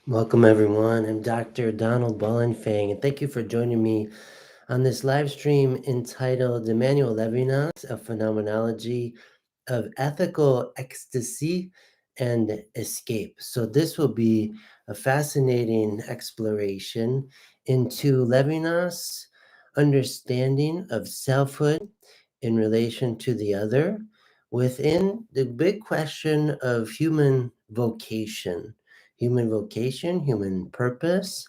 Welcome, everyone. I'm Dr. Donald Wallenfang, and thank you for joining me on this live stream entitled Emmanuel Levinas, a Phenomenology of Ethical Ecstasy and Escape. So, this will be a fascinating exploration into Levinas' understanding of selfhood in relation to the other within the big question of human purpose,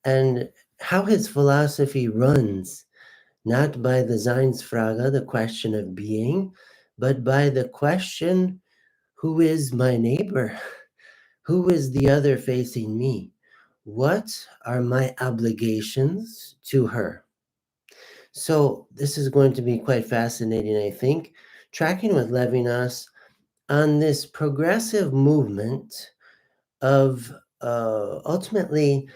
and how his philosophy runs not by the Seinsfrage, the question of being, but by the question, who is my neighbor? Who is the other facing me? What are my obligations to her? So, this is going to be quite fascinating, I think, tracking with Levinas on this progressive movement of ultimately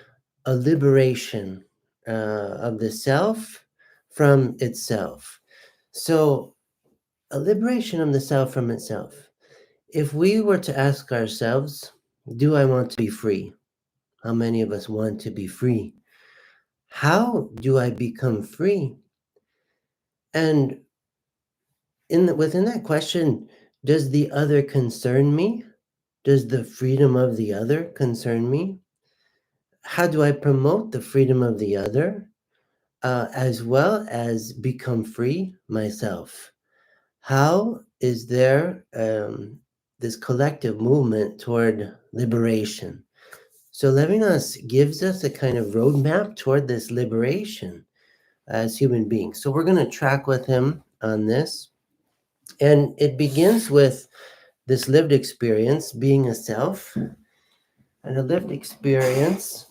a liberation of the self from itself. So, a liberation of the self from itself. If we were to ask ourselves, do I want to be free? How many of us want to be free? How do I become free? And within that question, does the other concern me? Does the freedom of the other concern me? How do I promote the freedom of the other, as well as become free myself? How is there this collective movement toward liberation? So Levinas gives us a kind of roadmap toward this liberation as human beings. So we're going to track with him on this. And it begins with this lived experience being a self, and a lived experience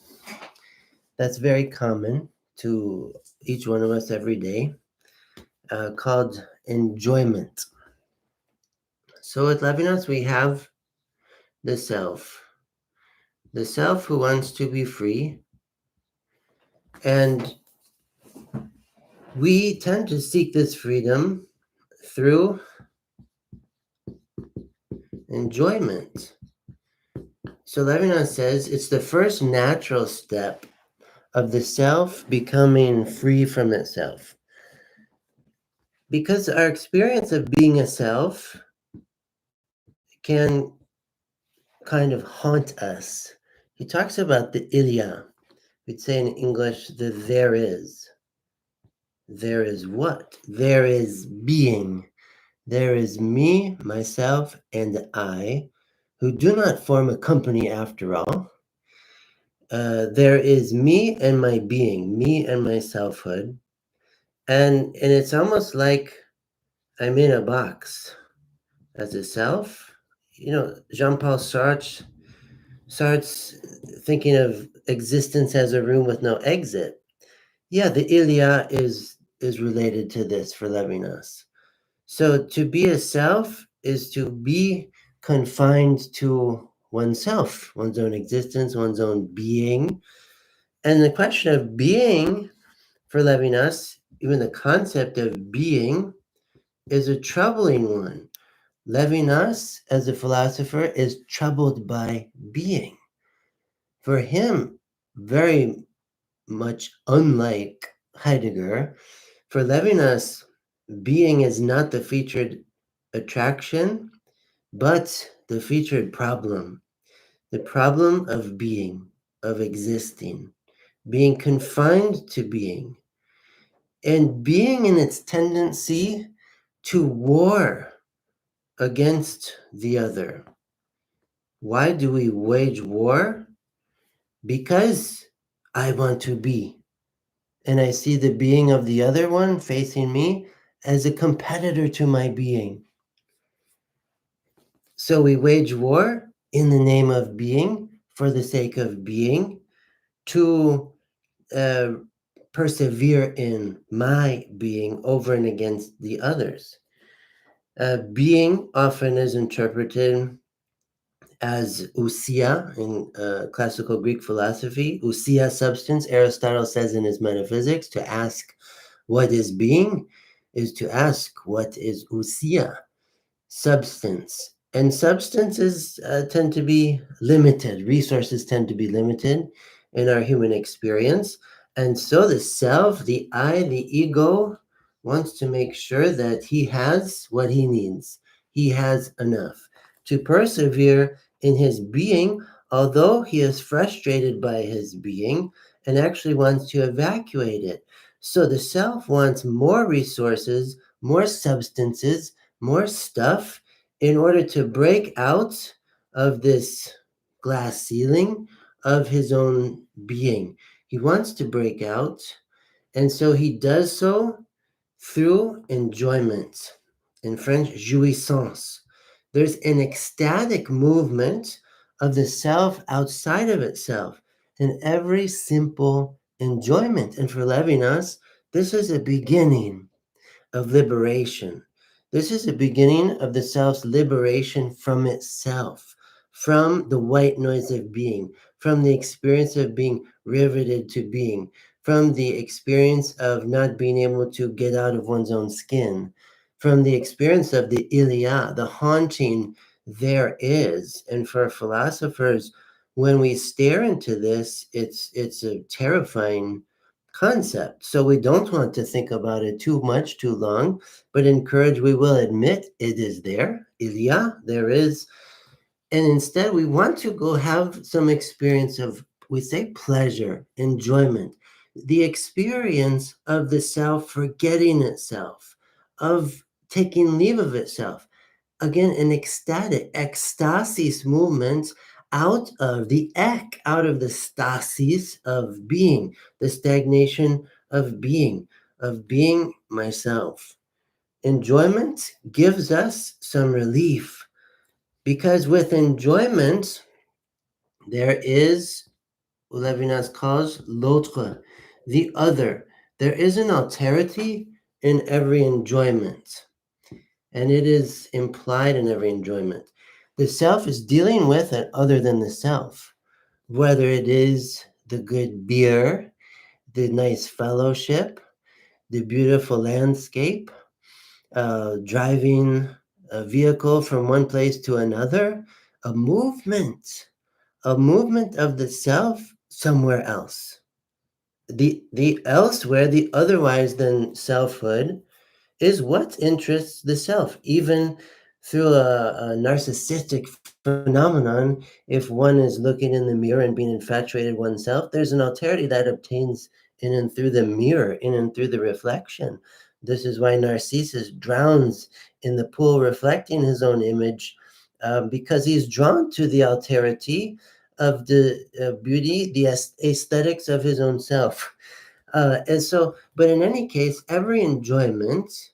that's very common to each one of us every day, called enjoyment. So at Levinas, we have the self who wants to be free, and we tend to seek this freedom through enjoyment. So Levinas says it's the first natural step of the self becoming free from itself. Because our experience of being a self can kind of haunt us. He talks about the ilia. We'd say in English, the there is. There is what? There is being. There is me, myself, and I, who do not form a company after all. There is me and my being, me and my selfhood. And it's almost like I'm in a box as a self. Jean-Paul Sartre starts thinking of existence as a room with no exit. Yeah, the Ilia is related to this for Levinas. So to be a self is to be confined to oneself, one's own existence, one's own being. And the question of being for Levinas, even the concept of being, is a troubling one. Levinas, as a philosopher, is troubled by being. For him, very much unlike Heidegger, for Levinas, being is not the featured attraction, but the featured problem. The problem of being, of existing, being confined to being, and being in its tendency to war against the other. Why do we wage war? Because I want to be. And I see the being of the other one facing me as a competitor to my being. So we wage war in the name of being, for the sake of being, to uh, persevere in my being over and against the others. Being often is interpreted as ousia in classical Greek philosophy. Ousia, substance. Aristotle says in his Metaphysics, to ask what is being is to ask what is ousia, substance. And substances tend to be limited, resources tend to be limited in our human experience. And so the self, the I, the ego, wants to make sure that he has what he needs. He has enough to persevere in his being, although he is frustrated by his being and actually wants to evacuate it. So the self wants more resources, more substances, more stuff in order to break out of this glass ceiling of his own being. He wants to break out, and so he does so through enjoyment. In French, jouissance. There's an ecstatic movement of the self outside of itself in every simple enjoyment. And for Levinas, this is a beginning of liberation. This is the beginning of the self's liberation from itself, from the white noise of being, from the experience of being riveted to being, from the experience of not being able to get out of one's own skin, from the experience of the ilia, the haunting there is. And for philosophers, when we stare into this, it's a terrifying concept. So we don't want to think about it too much, too long, but encourage we will admit it is there. Ilya, there is. And instead, we want to go have some experience of, we say, pleasure, enjoyment, the experience of the self forgetting itself, of taking leave of itself, again an ecstatic ecstasis movement out of the out of the stasis of being, the stagnation of being myself. Enjoyment gives us some relief because with enjoyment there is what Levinas calls l'autre, the other. There is an alterity in every enjoyment, and it is implied in every enjoyment. The self is dealing with it other than the self, whether it is the good beer, the nice fellowship, the beautiful landscape, driving a vehicle from one place to another, a a movement of the self somewhere else. The elsewhere, the otherwise than selfhood, is what interests the self, even through a narcissistic phenomenon. If one is looking in the mirror and being infatuated oneself, there's an alterity that obtains in and through the mirror, in and through the reflection. This is why Narcissus drowns in the pool reflecting his own image, because he's drawn to the alterity of the beauty, the aesthetics of his own self. And so, but in any case, every enjoyment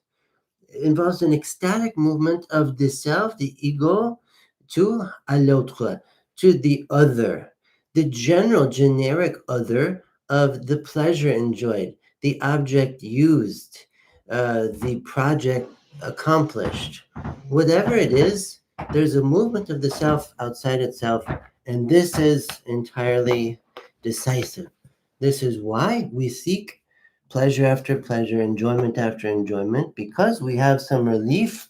involves an ecstatic movement of the self, the ego, to à l'autre, to the other, the general, generic other of the pleasure enjoyed, the object used, the project accomplished. Whatever it is, there's a movement of the self outside itself, and this is entirely decisive. This is why we seek pleasure after pleasure, enjoyment after enjoyment, because we have some relief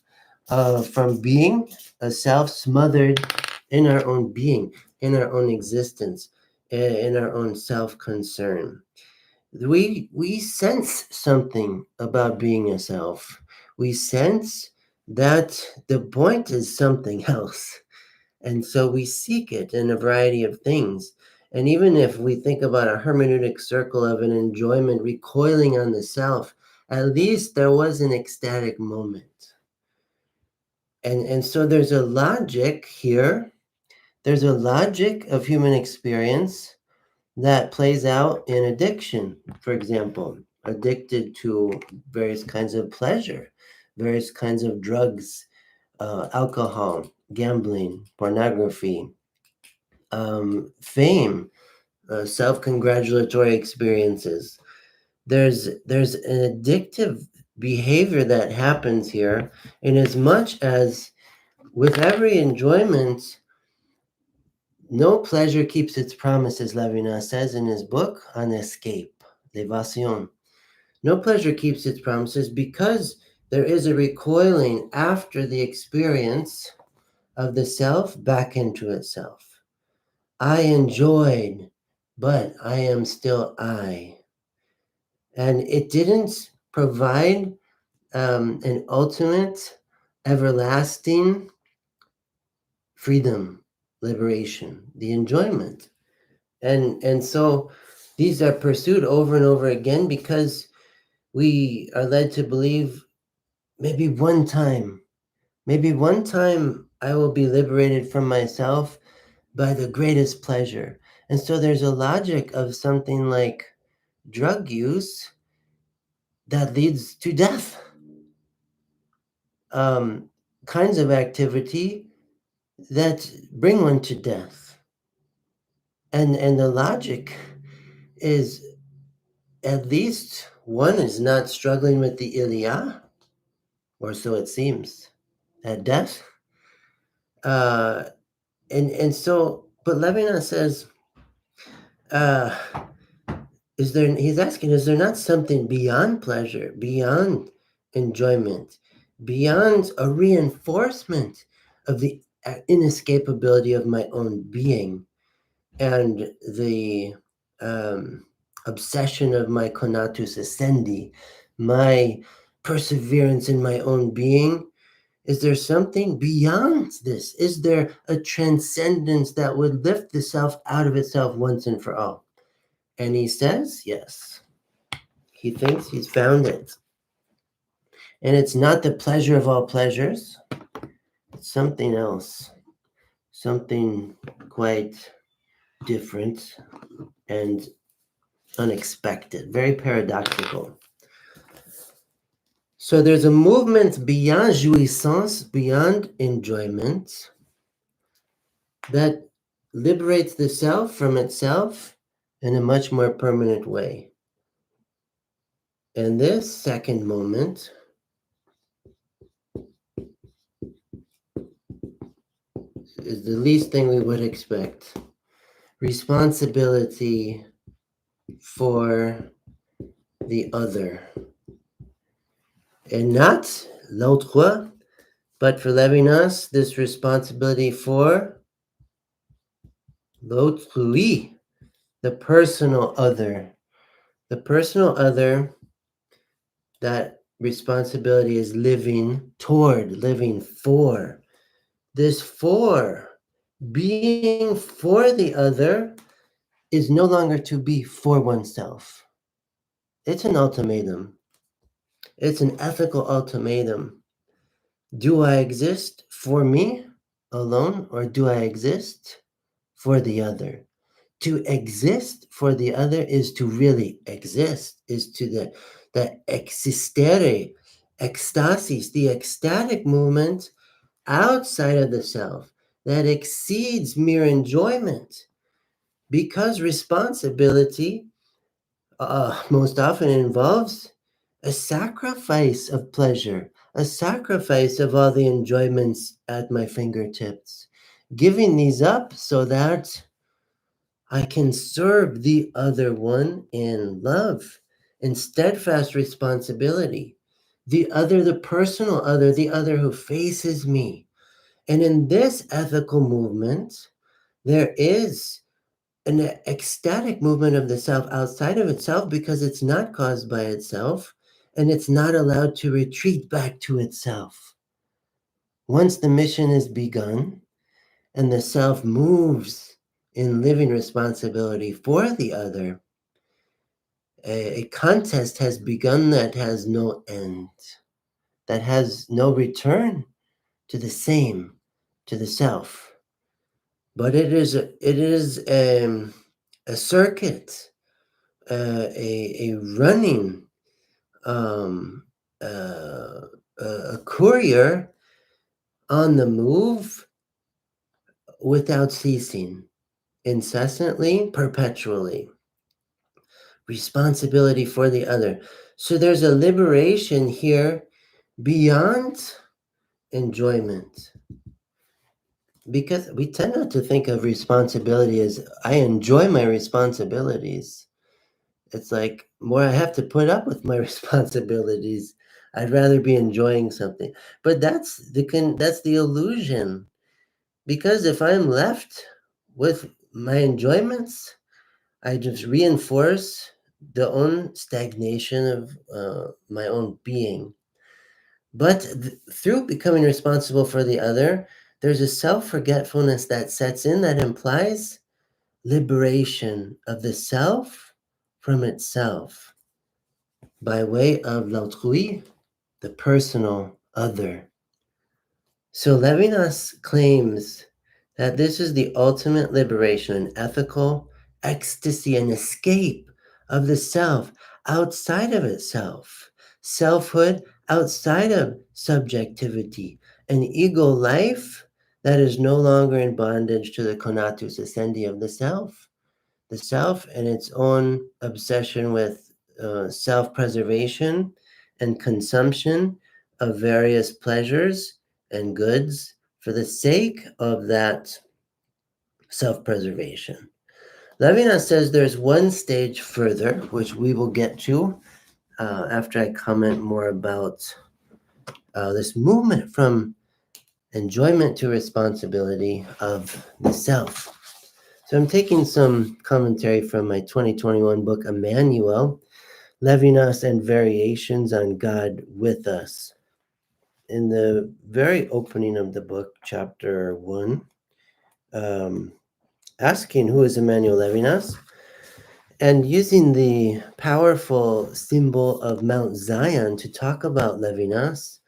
from being a self smothered in our own being, in our own existence, in our own self concern. We sense something about being a self. We sense that the point is something else. And so we seek it in a variety of things. And even if we think about a hermeneutic circle of an enjoyment recoiling on the self, at least there was an ecstatic moment. And so there's a logic here. There's a logic of human experience that plays out in addiction, for example, addicted to various kinds of pleasure, various kinds of drugs, alcohol, gambling, pornography, fame, self-congratulatory experiences. There's an addictive behavior that happens here, in as much as with every enjoyment, no pleasure keeps its promises, Levinas says in his book on escape, L'évasion. No pleasure keeps its promises because there is a recoiling after the experience of the self back into itself. I enjoyed, but I am still I. And it didn't provide an ultimate, everlasting freedom, liberation, the enjoyment. And so these are pursued over and over again because we are led to believe maybe one time, maybe one time I will be liberated from myself by the greatest pleasure. And so there's a logic of something like drug use that leads to death. Um, Kinds of activity that bring one to death. And the logic is at least one is not struggling with the ilia, or so it seems, at death. Uh, and so, but Levinas says, uh, he's asking, is there not something beyond pleasure, beyond enjoyment, beyond a reinforcement of the inescapability of my own being and the um, obsession of my conatus essendi, my perseverance in my own being? Is there something beyond this? Is there a transcendence that would lift the self out of itself once and for all? And he says, yes. He thinks he's found it. And it's not the pleasure of all pleasures, it's something else, something quite different and unexpected, very paradoxical. So there's a movement beyond jouissance, beyond enjoyment, that liberates the self from itself in a much more permanent way. And this second moment is the least thing we would expect. Responsibility for the other. And not l'autre, but for Levinas, this responsibility for l'autrui, the personal other. The personal other, that responsibility is living toward, living for. This for, being for the other, is no longer to be for oneself. It's an ultimatum. It's an ethical ultimatum. Do I exist for me alone, or do I exist for the other? To exist for the other is to really exist, is to the existere, ecstasis, the ecstatic movement outside of the self that exceeds mere enjoyment, because responsibility most often involves a sacrifice of pleasure, a sacrifice of all the enjoyments at my fingertips, giving these up so that I can serve the other one in love, in steadfast responsibility. The other, the personal other, the other who faces me. And in this ethical movement, there is an ecstatic movement of the self outside of itself because it's not caused by itself and it's not allowed to retreat back to itself. Once the mission is begun and the self moves in living responsibility for the other, a contest has begun that has no end, that has no return to the same, to the self. But it is a circuit, a running, um, uh, a courier on the move without ceasing, incessantly, perpetually. Responsibility for the other. So there's a liberation here beyond enjoyment. Because we tend not to think of responsibility as I enjoy my responsibilities. It's like more I have to put up with my responsibilities. I'd rather be enjoying something. But that's the illusion. Because if I'm left with my enjoyments, I just reinforce the own stagnation of my own being. But through becoming responsible for the other, there's a self forgetfulness that sets in that implies liberation of the self from itself by way of l'autrui, the personal other. So Levinas claims that this is the ultimate liberation, an ethical ecstasy, an escape of the self outside of itself, selfhood outside of subjectivity, an ego life that is no longer in bondage to the conatus essendi of the self and its own obsession with self-preservation and consumption of various pleasures and goods for the sake of that self-preservation. Levinas says there's one stage further, which we will get to after I comment more about this movement from enjoyment to responsibility of the self. So I'm taking some commentary from my 2021 book, Emmanuel, Levinas and Variations on God with Us. In the very opening of the book, chapter 1, asking who is Emmanuel Levinas, and using the powerful symbol of Mount Zion to talk about Levinas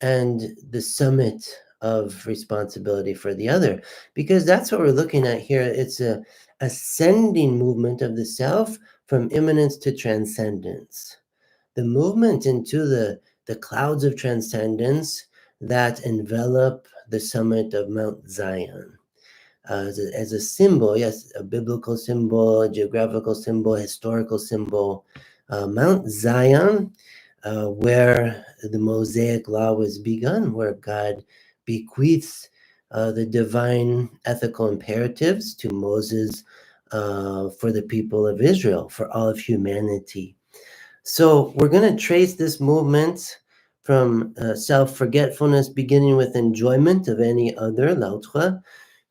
and the summit of responsibility for the other, because that's what we're looking at here. It's a ascending movement of the self from immanence to transcendence, the movement into the clouds of transcendence that envelop the summit of Mount Zion. As a symbol, yes, a biblical symbol, a geographical symbol, historical symbol. Mount Zion, where the Mosaic law was begun, where God bequeaths the divine ethical imperatives to Moses for the people of Israel, for all of humanity. So we're going to trace this movement from self-forgetfulness, beginning with enjoyment of any other, l'autre,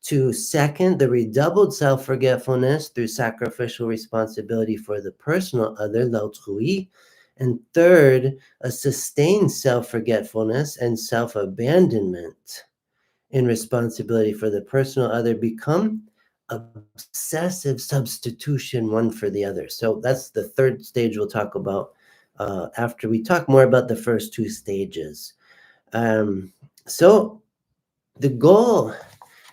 to second, the redoubled self-forgetfulness through sacrificial responsibility for the personal other, l'autrui, and third, a sustained self-forgetfulness and self-abandonment in responsibility for the personal other become obsessive substitution one for the other. So that's the third stage we'll talk about after we talk more about the first two stages. So the goal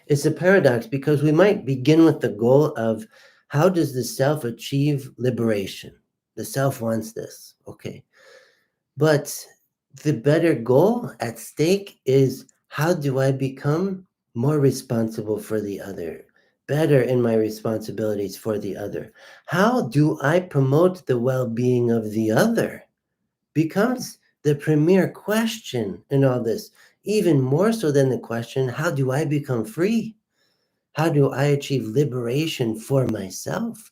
is a paradox, because we might begin with the goal of how does the self achieve liberation? The self wants this, okay. But the better goal at stake is, how do I become more responsible for the other, better in my responsibilities for the other? How do I promote the well-being of the other? Becomes the premier question in all this, even more so than the question, how do I become free? How do I achieve liberation for myself?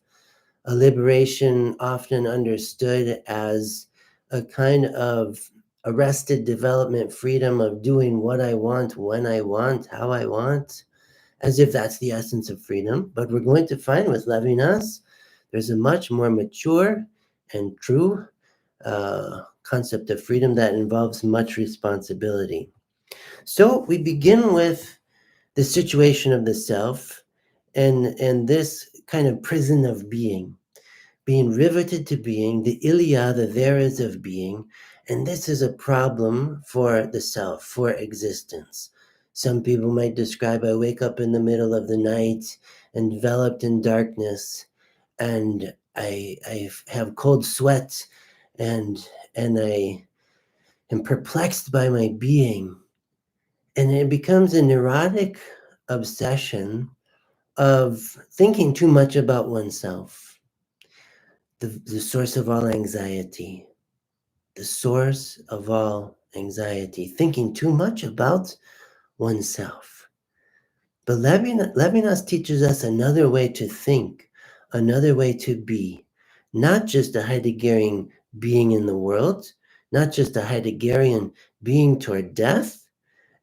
A liberation often understood as a kind of arrested development freedom of doing what I want, when I want, how I want, as if that's the essence of freedom. But we're going to find with Levinas, there's a much more mature and true concept of freedom that involves much responsibility. So we begin with the situation of the self and this kind of prison of being riveted to being, the ilia, the there is of being. And this is a problem for the self, for existence. Some people might describe, I wake up in the middle of the night, enveloped in darkness, and I have cold sweats, and I am perplexed by my being. And it becomes a neurotic obsession of thinking too much about oneself, the source of all anxiety, the source of all anxiety, thinking too much about oneself. But Levinas teaches us another way to think, another way to be, not just a Heideggerian being in the world, not just a Heideggerian being toward death,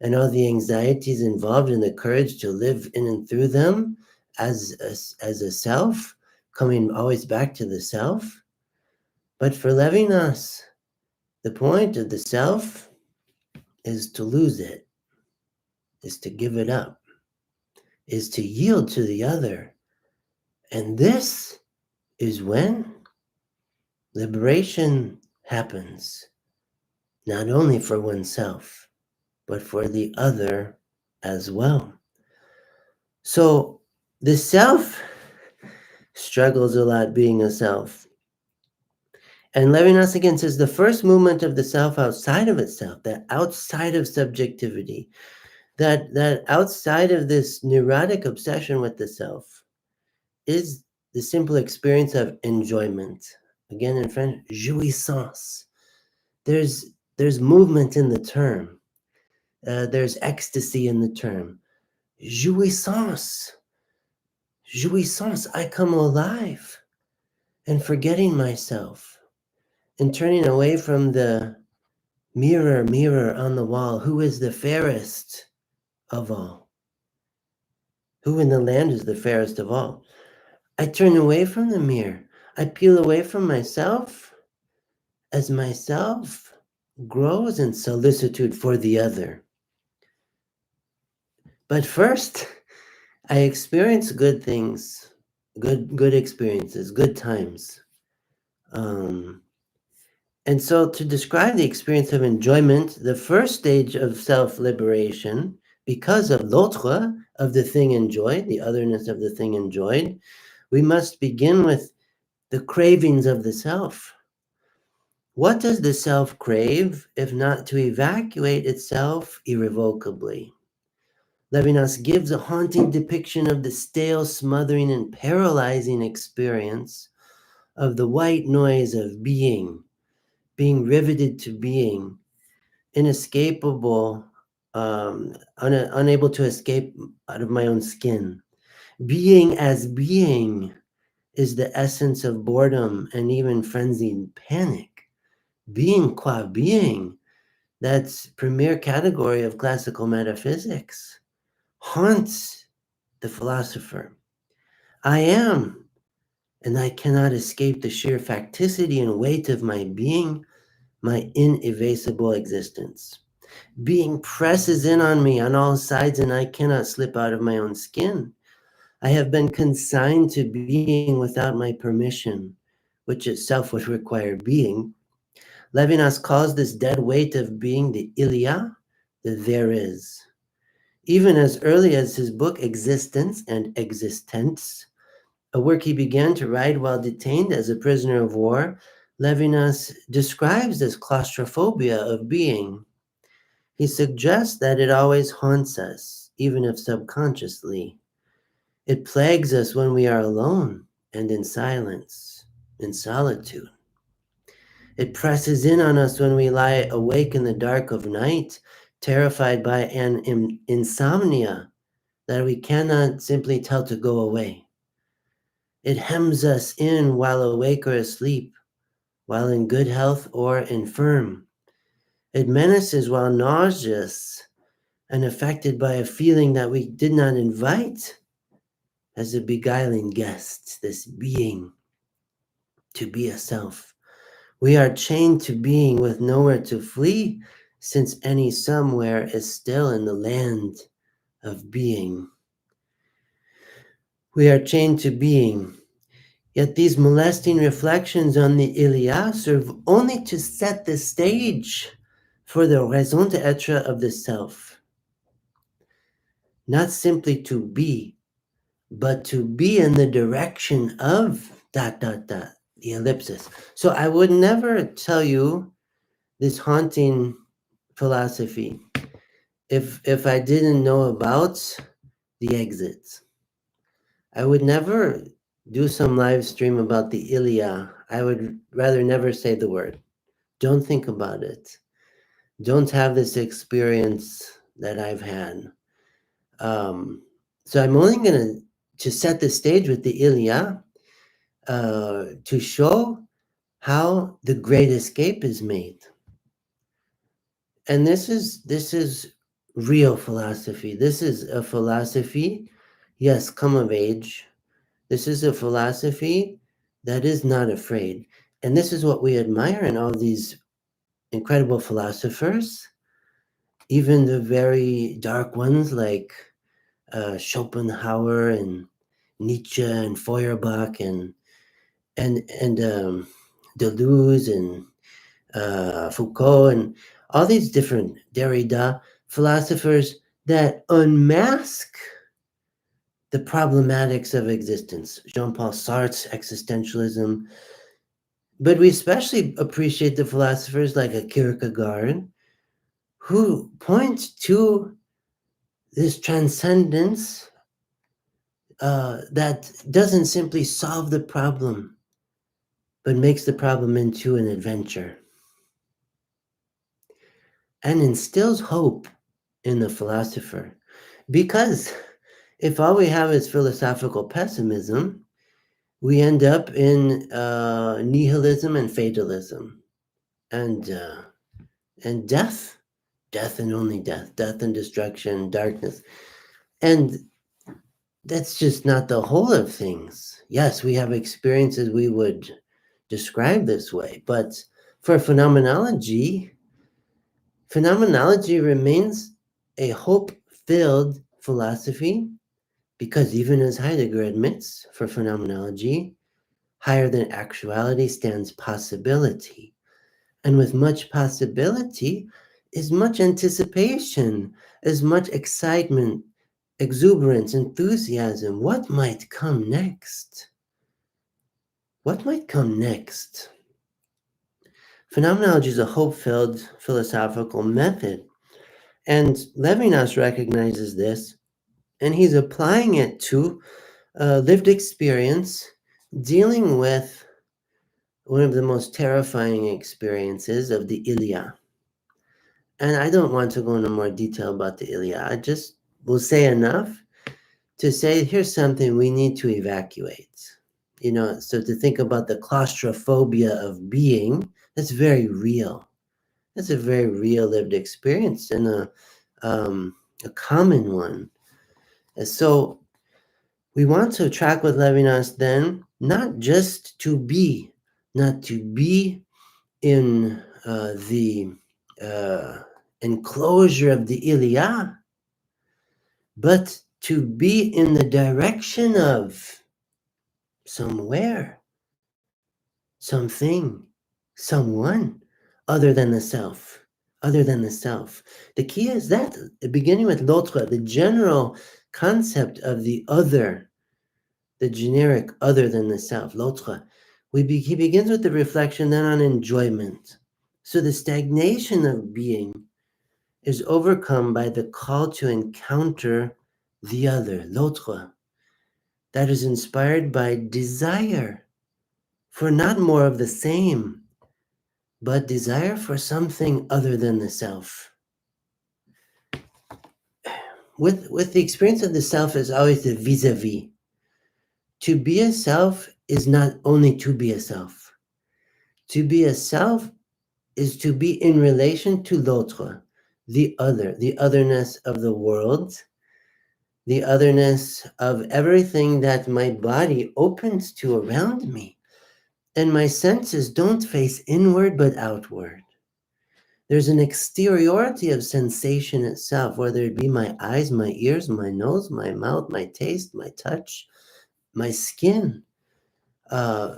and all the anxieties involved in the courage to live in and through them as a self, coming always back to the self. But for Levinas, the point of the self is to lose it, is to give it up, is to yield to the other. And this is when liberation happens, not only for oneself, but for the other as well. So the self struggles a lot being a self. And Levinas again says the first movement of the self outside of itself, that outside of subjectivity, that outside of this neurotic obsession with the self, is the simple experience of enjoyment. Again in French, jouissance. There's movement in the term. There's ecstasy in the term. Jouissance. Jouissance. I come alive and forgetting myself and turning away from the mirror, mirror on the wall. Who is the fairest of all? Who in the land is the fairest of all? I turn away from the mirror. I peel away from myself as myself grows in solicitude for the other. But first, I experience good things, good experiences, good times. And so to describe the experience of enjoyment, the first stage of self-liberation, because of l'autre, of the thing enjoyed, the otherness of the thing enjoyed, we must begin with the cravings of the self. What does the self crave if not to evacuate itself irrevocably? Levinas gives a haunting depiction of the stale, smothering, and paralyzing experience of the white noise of being riveted to being, inescapable, unable to escape out of my own skin. Being as being is the essence of boredom and even frenzied panic. Being qua being, that's premier category of classical metaphysics, haunts the philosopher. I am, and I cannot escape the sheer facticity and weight of my being, my inevasible existence. Being presses in on me on all sides, and I cannot slip out of my own skin. I have been consigned to being without my permission, which itself would require being. Levinas calls this dead weight of being the ilia, the there is. Even as early as his book Existence and Existence, a work he began to write while detained as a prisoner of war, Levinas describes this claustrophobia of being. He suggests that it always haunts us, even if subconsciously. It plagues us when we are alone and in silence, in solitude. It presses in on us when we lie awake in the dark of night, terrified by an insomnia that we cannot simply tell to go away. It hems us in while awake or asleep, while in good health or infirm. It menaces while nauseous and affected by a feeling that we did not invite as a beguiling guest, this being, to be a self. We are chained to being with nowhere to flee, since any somewhere is still in the land of being. We are chained to being. Yet these molesting reflections on the Ilia serve only to set the stage for the raison d'etre of the self. Not simply to be, but to be in the direction of ... the ellipsis. So I would never tell you this haunting philosophy if I didn't know about the exits. I would never do some live stream about the Ilia. I would rather never say the word. Don't think about it. Don't have this experience that I've had. So I'm only going to set the stage with the Ilia to show how the great escape is made. And this is real philosophy. This is a philosophy, yes, come of age. This is a philosophy that is not afraid. And this is what we admire in all these incredible philosophers, even the very dark ones like Schopenhauer and Nietzsche and Feuerbach and Deleuze and Foucault and all these different Derrida philosophers that unmask the problematics of existence. Jean-Paul Sartre's existentialism, but we especially appreciate the philosophers like a Kierkegaard who point to this transcendence that doesn't simply solve the problem, but makes the problem into an adventure and instills hope in the philosopher. Because if all we have is philosophical pessimism, we end up in nihilism and fatalism and death, death and only death, death and destruction, darkness. And that's just not the whole of things. Yes, we have experiences we would describe this way, but for phenomenology remains a hope-filled philosophy because even as Heidegger admits, for phenomenology, higher than actuality stands possibility. And with much possibility is much anticipation, is much excitement, exuberance, enthusiasm. What might come next? What might come next? Phenomenology is a hope-filled philosophical method, and Levinas recognizes this, and he's applying it to lived experience, dealing with one of the most terrifying experiences of the Ilia. And I don't want to go into more detail about the Ilia. I just will say enough to say here's something we need to evacuate. So to think about the claustrophobia of being, that's very real. That's a very real lived experience and a common one. And so we want to track with Levinas then, not just to be, not to be in the enclosure of the Ilia, but to be in the direction of somewhere, something, someone other than the self. Other than the self. The key is that, beginning with l'autre, the general concept of the other, the generic other than the self, l'autre. He begins with the reflection then on enjoyment. So the stagnation of being is overcome by the call to encounter the other, l'autre, that is inspired by desire for not more of the same, but desire for something other than the self. With the experience of the self is always the vis-a-vis. To be a self is not only to be a self. To be a self is to be in relation to l'autre, the other, the otherness of the world, the otherness of everything that my body opens to around me. And my senses don't face inward but outward. There's an exteriority of sensation itself, whether it be my eyes, my ears, my nose, my mouth, my taste, my touch, my skin. Uh,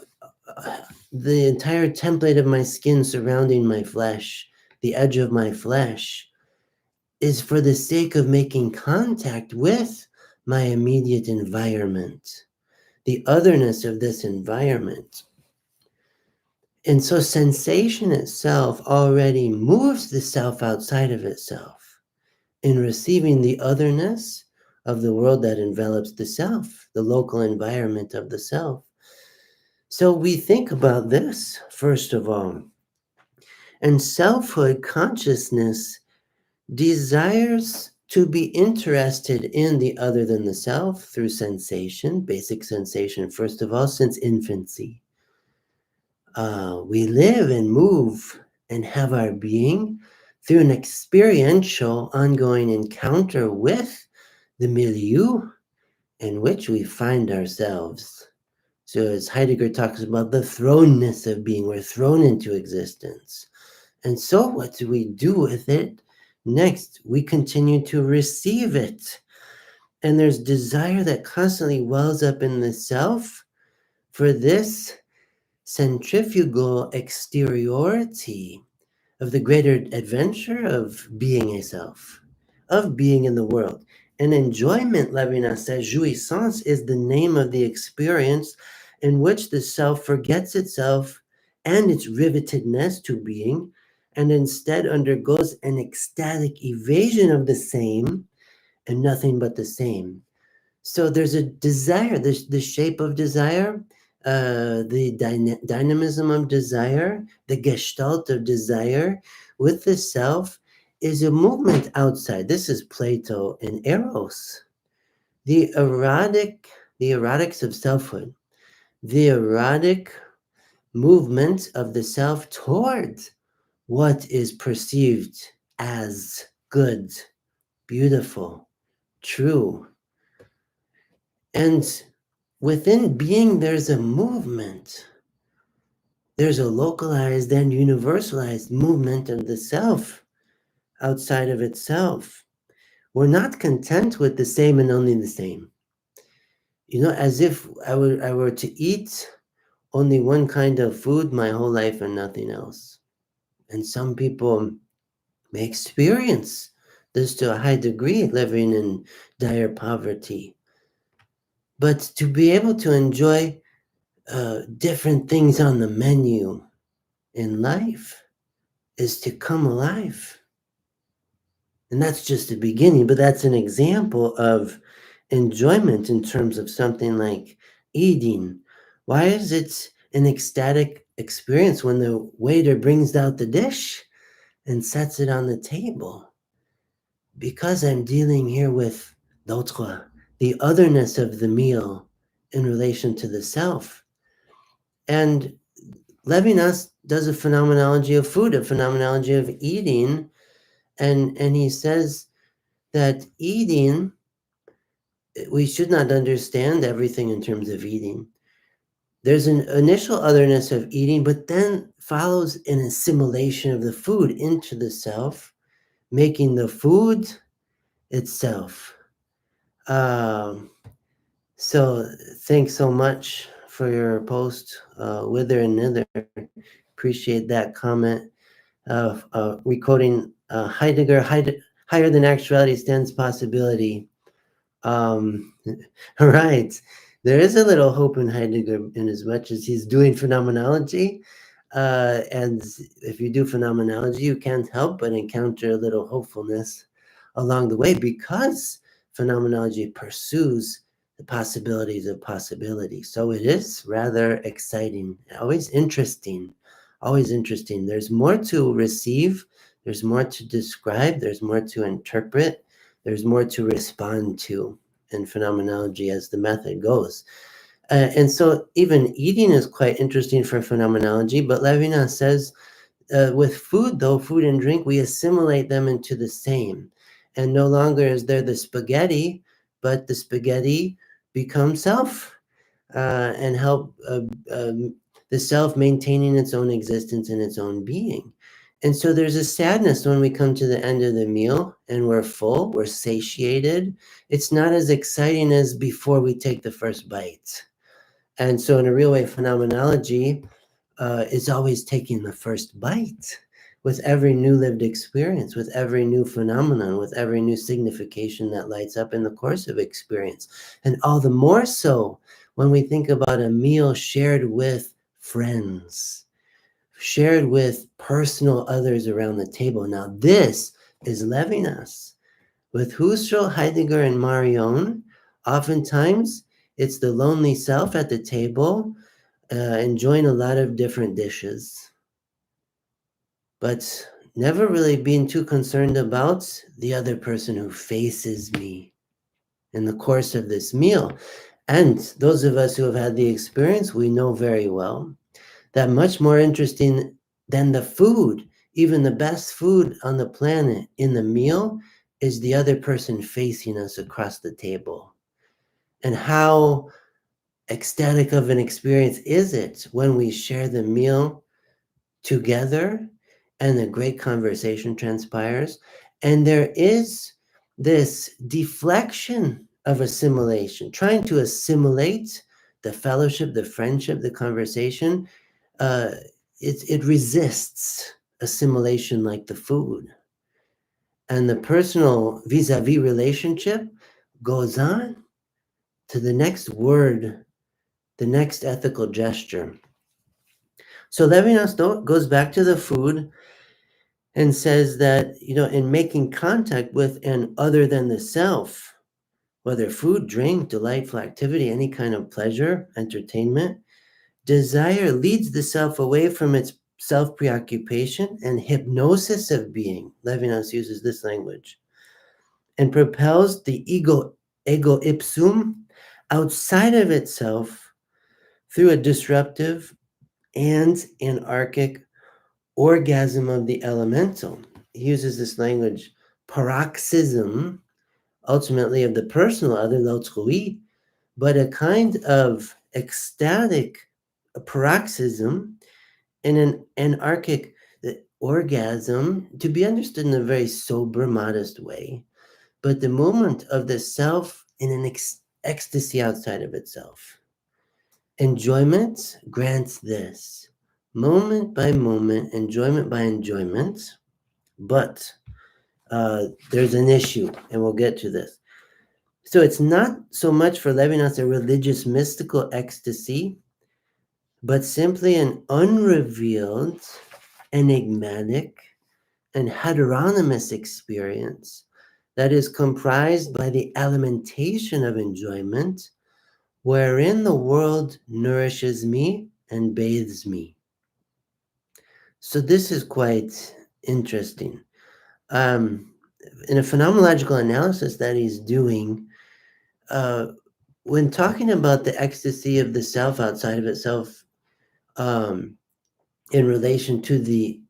the entire template of my skin surrounding my flesh, the edge of my flesh, is for the sake of making contact with my immediate environment, the otherness of this environment. And so sensation itself already moves the self outside of itself in receiving the otherness of the world that envelops the self, the local environment of the self. So we think about this, first of all. And selfhood consciousness desires to be interested in the other than the self through sensation, basic sensation, first of all, since infancy. We live and move and have our being through an experiential, ongoing encounter with the milieu in which we find ourselves. So, as Heidegger talks about the thrownness of being, we're thrown into existence. And so, what do we do with it? Next, we continue to receive it. And there's desire that constantly wells up in the self for this centrifugal exteriority of the greater adventure of being a self, of being in the world. And enjoyment, Levinas says, jouissance is the name of the experience in which the self forgets itself and its rivetedness to being, and instead undergoes an ecstatic evasion of the same and nothing but the same. So there's a desire, the shape of desire, the dynamism of desire, the gestalt of desire with the self is a movement outside. This is Plato and Eros. The erotic, the erotics of selfhood, the erotic movement of the self towards what is perceived as good, beautiful, true. And within being, there's a movement. There's a localized and universalized movement of the self outside of itself. We're not content with the same and only the same. You know, as if I were to eat only one kind of food my whole life and nothing else. And some people may experience this to a high degree, living in dire poverty. But to be able to enjoy different things on the menu in life is to come alive. And that's just the beginning, but that's an example of enjoyment in terms of something like eating. Why is it an ecstatic experience when the waiter brings out the dish and sets it on the table? Because I'm dealing here with l'autre, the otherness of the meal in relation to the self. And Levinas does a phenomenology of food, a phenomenology of eating, and he says that eating, we should not understand everything in terms of eating. There's an initial otherness of eating, but then follows an assimilation of the food into the self, making the food itself. So thanks so much for your post, Wither and Nither. Appreciate that comment. Recording Heidegger, higher than actuality stands possibility. Right. There is a little hope in Heidegger in as much as he's doing phenomenology. And if you do phenomenology, you can't help but encounter a little hopefulness along the way because phenomenology pursues the possibilities of possibility. So it is rather exciting, always interesting, always interesting. There's more to receive, there's more to describe, there's more to interpret, there's more to respond to in phenomenology as the method goes. And so even eating is quite interesting for phenomenology, but Levinas says with food, though, food and drink, we assimilate them into the same. And no longer is there the spaghetti, but the spaghetti becomes self and help the self maintaining its own existence and its own being. And so there's a sadness when we come to the end of the meal and we're full, we're satiated. It's not as exciting as before we take the first bite. And so in a real way, phenomenology is always taking the first bite with every new lived experience, with every new phenomenon, with every new signification that lights up in the course of experience. And all the more so when we think about a meal shared with friends, shared with personal others around the table. Now, this is Levinas. With Husserl, Heidegger, and Marion, oftentimes it's the lonely self at the table, enjoying a lot of different dishes, but never really being too concerned about the other person who faces me in the course of this meal. And those of us who have had the experience, we know very well that much more interesting than the food Even the best food on the planet in the meal is the other person facing us across the table. And how ecstatic of an experience is it when we share the meal together and a great conversation transpires? And there is this deflection of assimilation, trying to assimilate the fellowship, the friendship, the conversation. Uh, it resists assimilation like the food. And the personal vis a vis relationship goes on to the next word, the next ethical gesture. So Levinas goes back to the food and says that, in making contact with an other than the self, whether food, drink, delightful activity, any kind of pleasure, entertainment, desire leads the self away from its self preoccupation and hypnosis of being. Levinas uses this language, and propels the ego ipsum outside of itself through a disruptive and anarchic orgasm of the elemental. He uses this language, paroxysm, ultimately of the personal other, l'autrui, but a kind of ecstatic paroxysm in an anarchic orgasm, to be understood in a very sober, modest way, but the moment of the self in an ecstasy outside of itself. Enjoyment grants this, moment by moment, enjoyment by enjoyment, but there's an issue, and we'll get to this. So it's not so much for Levinas a religious mystical ecstasy, but simply an unrevealed, enigmatic, and heteronymous experience that is comprised by the alimentation of enjoyment, wherein the world nourishes me and bathes me. So this is quite interesting. In a phenomenological analysis that he's doing, when talking about the ecstasy of the self outside of itself, in relation to the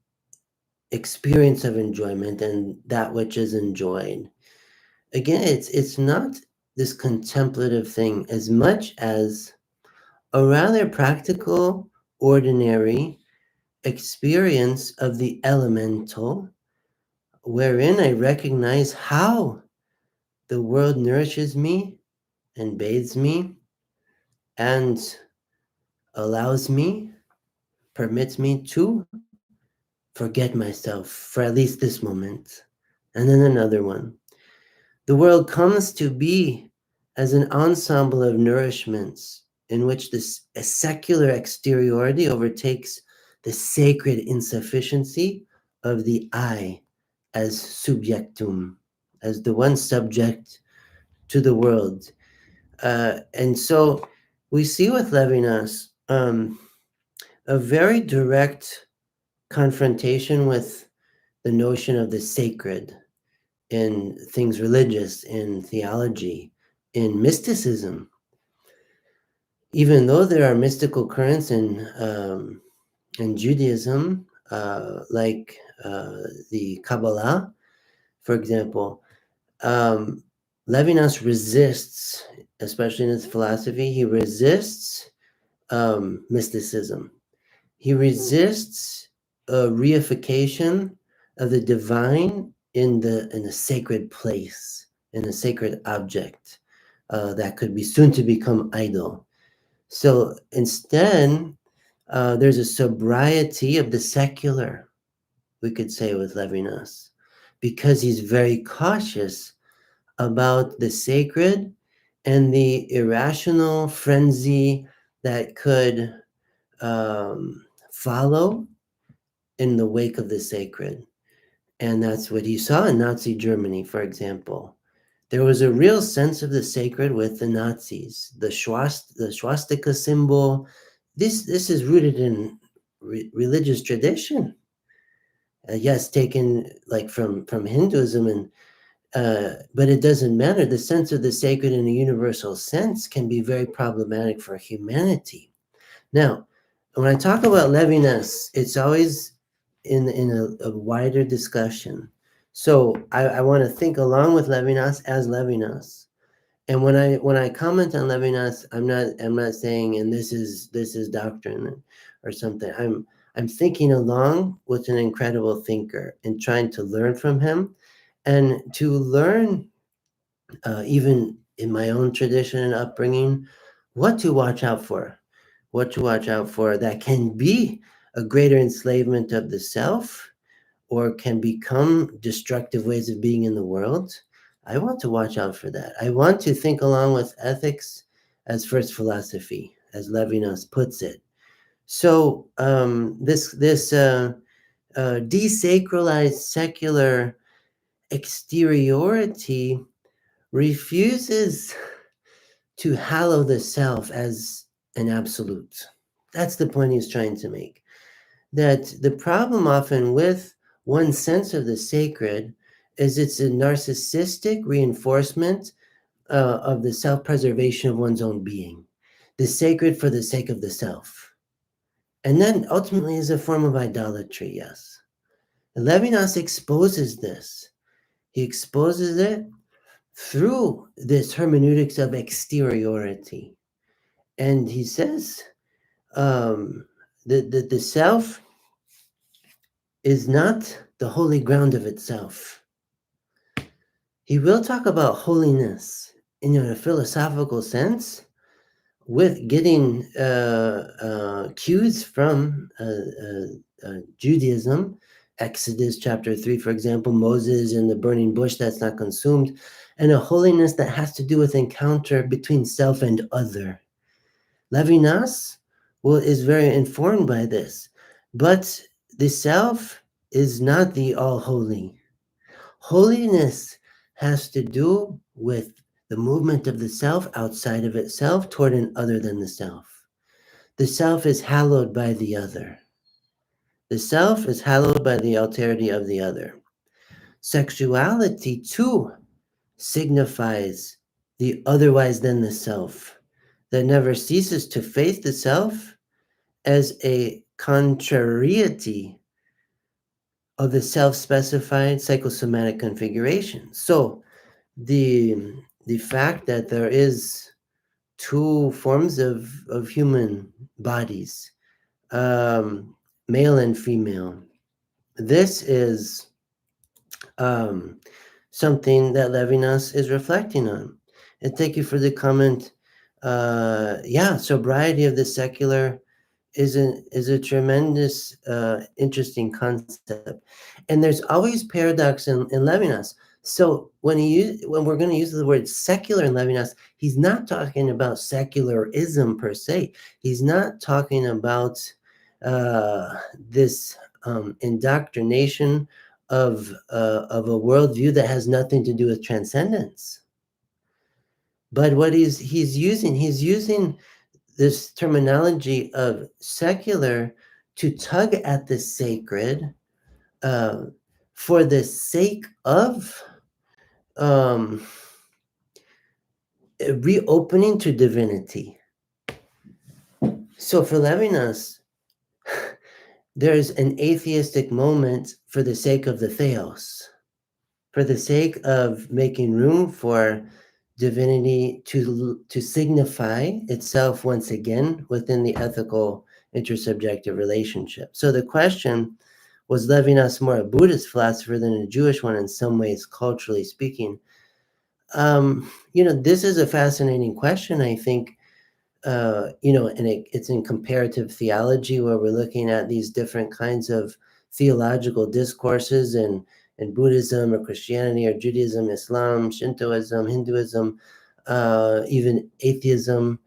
experience of enjoyment and that which is enjoyed, again, it's not this contemplative thing as much as a rather practical, ordinary experience of the elemental, wherein I recognize how the world nourishes me and bathes me and allows me, permits me to forget myself for at least this moment, and then another one. The world comes to be as an ensemble of nourishments in which a secular exteriority overtakes the sacred insufficiency of the I as subjectum, as the one subject to the world. And so we see with Levinas a very direct confrontation with the notion of the sacred in things religious, in theology, in mysticism. Even though there are mystical currents in Judaism, like the Kabbalah, for example, Levinas resists, especially in his philosophy, he resists mysticism. He resists a reification of the divine in a sacred place, in a sacred object that could be soon to become idol. So instead, there's a sobriety of the secular, we could say, with Levinas, because he's very cautious about the sacred and the irrational frenzy that could follow in the wake of the sacred. And that's what he saw in Nazi Germany, for example. There was a real sense of the sacred with the Nazis. The swastika symbol, this is rooted in religious tradition. Yes, taken like from Hinduism, and but it doesn't matter. The sense of the sacred in a universal sense can be very problematic for humanity. Now, when I talk about Levinas, it's always in a wider discussion. So I want to think along with Levinas as Levinas. And when I comment on Levinas, I'm not saying and this is doctrine or something. I'm thinking along with an incredible thinker and trying to learn from him, and to learn, even in my own tradition and upbringing, what to watch out for, that can be a greater enslavement of the self or can become destructive ways of being in the world. I want to watch out for that. I want to think along with ethics as first philosophy, as Levinas puts it. So this desacralized secular exteriority refuses to hallow the self as an absolute. That's the point he's trying to make. That the problem often with one's sense of the sacred is it's a narcissistic reinforcement of the self preservation of one's own being, the sacred for the sake of the self. And then ultimately is a form of idolatry, yes. Levinas exposes this. He exposes it through this hermeneutics of exteriority. And he says the self is not the holy ground of itself. He will talk about holiness in a philosophical sense, with getting cues from Judaism, Exodus chapter 3, for example, Moses in the burning bush that's not consumed, and a holiness that has to do with encounter between self and other. Levinas is very informed by this, but the self is not the all holy. Holiness has to do with the movement of the self outside of itself toward an other than the self. The self is hallowed by the other. The self is hallowed by the alterity of the other. Sexuality, too, signifies the otherwise than the self that never ceases to face the self as a contrariety of the self-specified psychosomatic configuration. So the fact that there is two forms of human bodies, male and female, this is something that Levinas is reflecting on. And thank you for the comment. Sobriety of the secular is a tremendous interesting concept, and there's always paradox in Levinas. So when we're going to use the word secular in Levinas, he's not talking about secularism per se. He's not talking about this indoctrination of a worldview that has nothing to do with transcendence. But what he's using this terminology of secular to tug at the sacred uh, for the sake of reopening to divinity. So for Levinas, there's an atheistic moment for the sake of the theos, for the sake of making room for divinity to signify itself once again within the ethical intersubjective relationship. So the question, was Levinas more a Buddhist philosopher than a Jewish one in some ways, culturally speaking? This is a fascinating question, I think, and it's in comparative theology where we're looking at these different kinds of theological discourses in Buddhism or Christianity or Judaism, Islam, Shintoism, Hinduism, even atheism,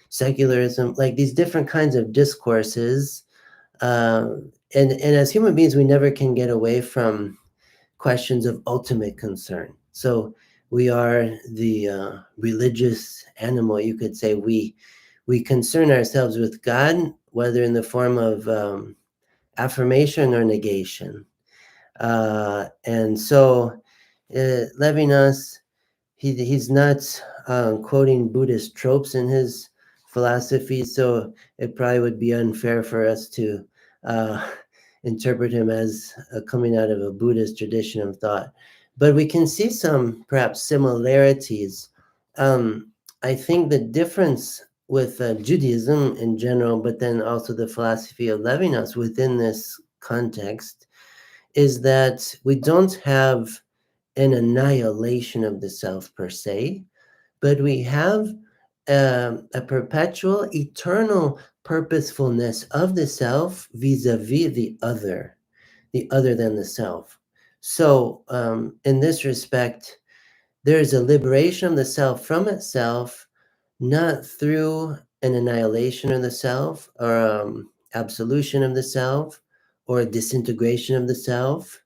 secularism, like these different kinds of discourses. And as human beings, we never can get away from questions of ultimate concern. So we are the religious animal, you could say. We concern ourselves with God, whether in the form of affirmation or negation. And so Levinas, he's not quoting Buddhist tropes in his philosophy, so it probably would be unfair for us to interpret him as coming out of a Buddhist tradition of thought. But we can see some perhaps similarities. Um, I think the difference with Judaism in general, but then also the philosophy of Levinas within this context, is that we don't have an annihilation of the self per se, but we have a perpetual, eternal purposefulness of the self vis-a-vis the other than the self. So, in this respect, there is a liberation of the self from itself, not through an annihilation of the self or absolution of the self or a disintegration of the self,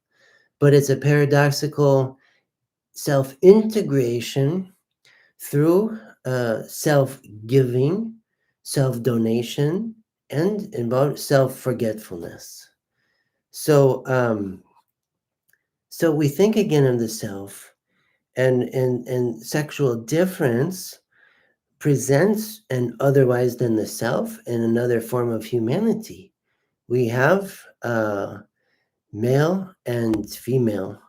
but it's a paradoxical self integration through self giving, self donation, and involved self forgetfulness. So, so we think again of the self, and sexual difference presents an otherwise than the self in another form of humanity. We have male and female,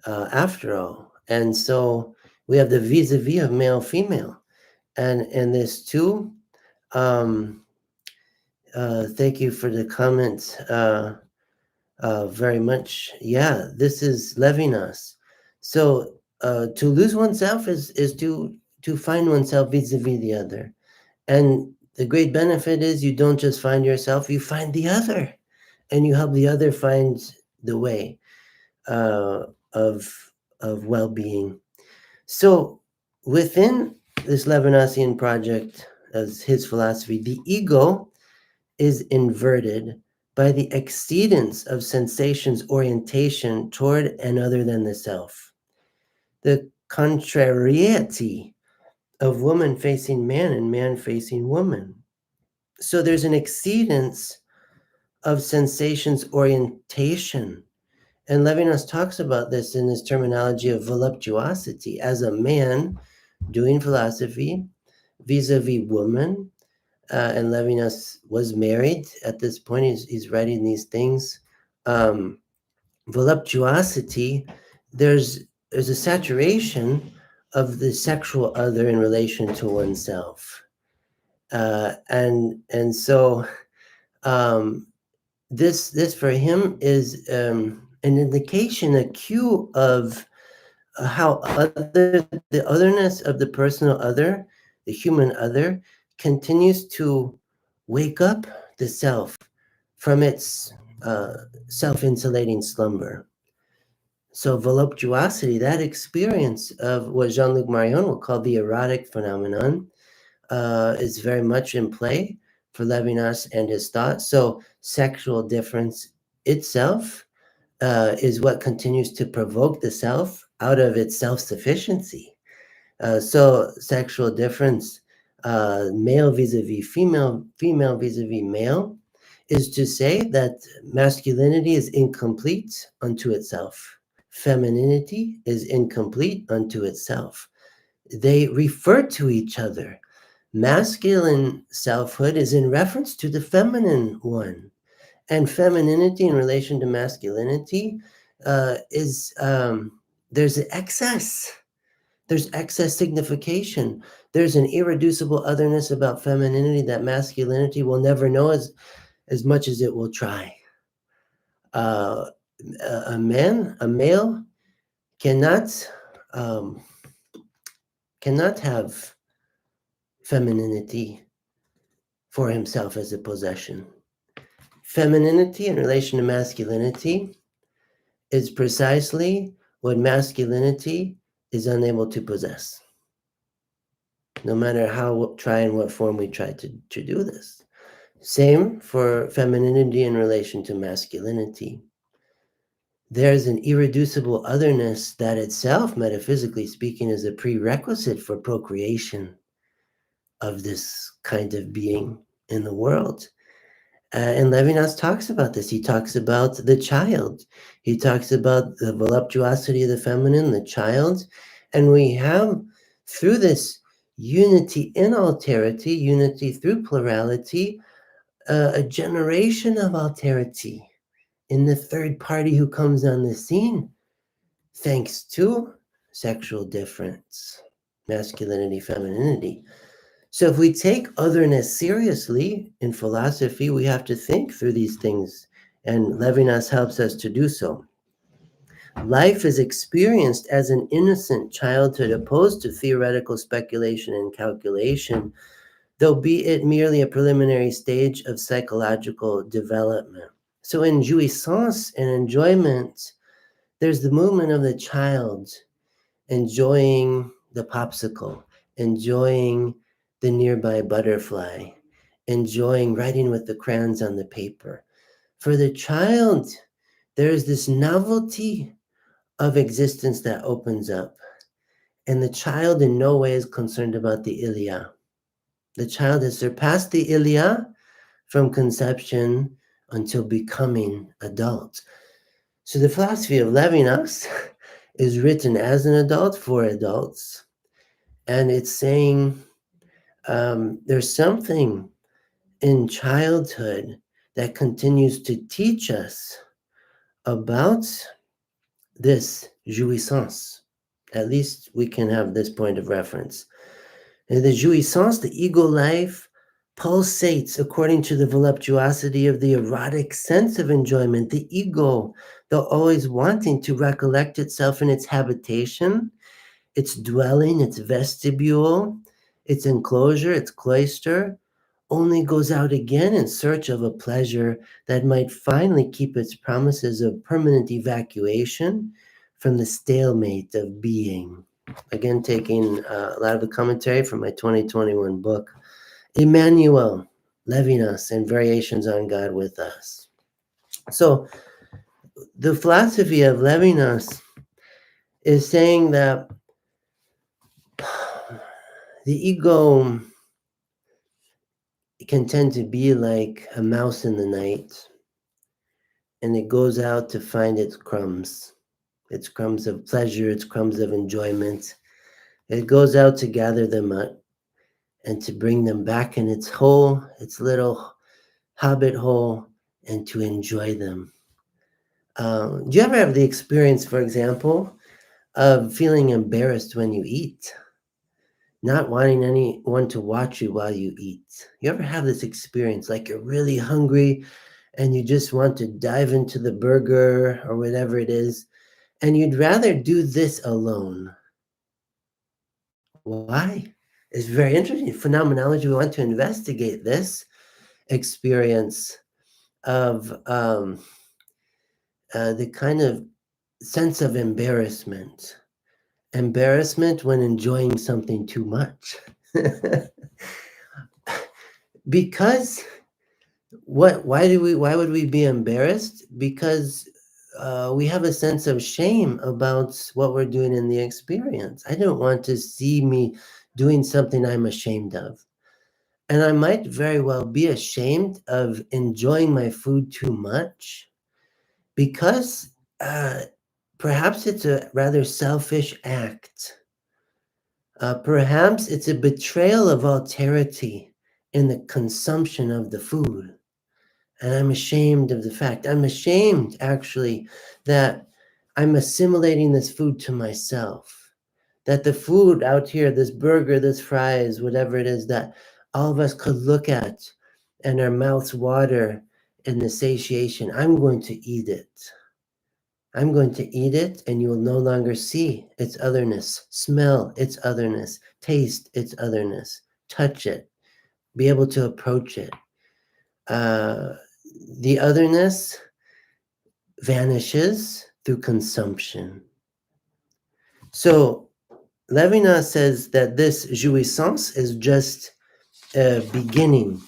after all, and so we have the vis-a-vis of male female, and this too. Um, Thank you for the comment. Very much. Yeah, this is Levinas. So to lose oneself is to find oneself vis-a-vis the other. And the great benefit is you don't just find yourself, you find the other. And you help the other find the way uh, of well-being. So within this Levinasian project, as his philosophy, the ego is inverted by the exceedance of sensations orientation toward and other than the self. The contrariety of woman facing man and man facing woman. So there's an exceedance of sensations orientation. And Levinas talks about this in his terminology of voluptuosity as a man doing philosophy vis-a-vis woman. And Levinas was married at this point. He's writing these things. Um, Voluptuosity, there's a saturation of the sexual other in relation to oneself, and so um, this for him is an indication, a cue of how the otherness of the personal other, the human other, continues to wake up the self from its self-insulating slumber. So voluptuosity, that experience of what Jean-Luc Marion will call the erotic phenomenon, is very much in play for Levinas and his thought. So sexual difference itself is what continues to provoke the self out of its self-sufficiency. So sexual difference, male vis-a-vis female, female vis-a-vis male, is to say that masculinity is incomplete unto itself. Femininity is incomplete unto itself. They refer to each other. Masculine selfhood is in reference to the feminine one, and femininity in relation to masculinity is there's an excess. There's excess signification. There's an irreducible otherness about femininity that masculinity will never know as much as it will try. Uh, a male cannot um, cannot have femininity for himself as a possession. Femininity in relation to masculinity is precisely what masculinity is unable to possess. No matter how try and what form we try to do this. Same for femininity in relation to masculinity. There's an irreducible otherness that itself, metaphysically speaking, is a prerequisite for procreation of this kind of being in the world. And Levinas talks about this. He talks about the child. He talks about the voluptuosity of the feminine, the child. And we have, through this unity in alterity, unity through plurality, a generation of alterity in the third party who comes on the scene thanks to sexual difference, masculinity, femininity. So if we take otherness seriously in philosophy, we have to think through these things, and Levinas helps us to do so. Life is experienced as an innocent childhood opposed to theoretical speculation and calculation, though be it merely a preliminary stage of psychological development. So in jouissance and enjoyment, there's the movement of the child enjoying the popsicle, enjoying the nearby butterfly, enjoying writing with the crayons on the paper. For the child, there is this novelty of existence that opens up. And the child in no way is concerned about the ilia. The child has surpassed the ilia from conception until becoming adult. So the philosophy of Levinas is written as an adult for adults. And it's saying there's something in childhood that continues to teach us about this jouissance. At least we can have this point of reference. And the jouissance, the ego life, pulsates according to the voluptuosity of the erotic sense of enjoyment. The ego, though always wanting to recollect itself in its habitation, its dwelling, its vestibule, its enclosure, its cloister, only goes out again in search of a pleasure that might finally keep its promises of permanent evacuation from the stalemate of being. Again, taking a lot of the commentary from my 2021 book, Emmanuel, Levinas, and Variations on God with Us. So, the philosophy of Levinas is saying that the ego can tend to be like a mouse in the night, and it goes out to find its crumbs of pleasure, its crumbs of enjoyment. It goes out to gather them up and to bring them back in its hole, its little hobbit hole, and to enjoy them. Do you ever have the experience, for example, of feeling embarrassed when you eat? Not wanting anyone to watch you while you eat. You ever have this experience like you're really hungry and you just want to dive into the burger or whatever it is, and you'd rather do this alone? Why? It's very interesting. Phenomenology, we want to investigate this experience of the kind of sense of embarrassment. Embarrassment when enjoying something too much. Because why would we be embarrassed? Because we have a sense of shame about what we're doing in the experience. I don't want to see me doing something I'm ashamed of. And I might very well be ashamed of enjoying my food too much because perhaps it's a rather selfish act. Perhaps it's a betrayal of alterity in the consumption of the food. And I'm ashamed of the fact. I'm ashamed, actually, that I'm assimilating this food to myself. That the food out here, this burger, this fries, whatever it is that all of us could look at and our mouths water in the satiation, I'm going to eat it. I'm going to eat it, and you will no longer see its otherness, smell its otherness, taste its otherness, touch it, be able to approach it. The otherness vanishes through consumption. So Levinas says that this jouissance is just a beginning.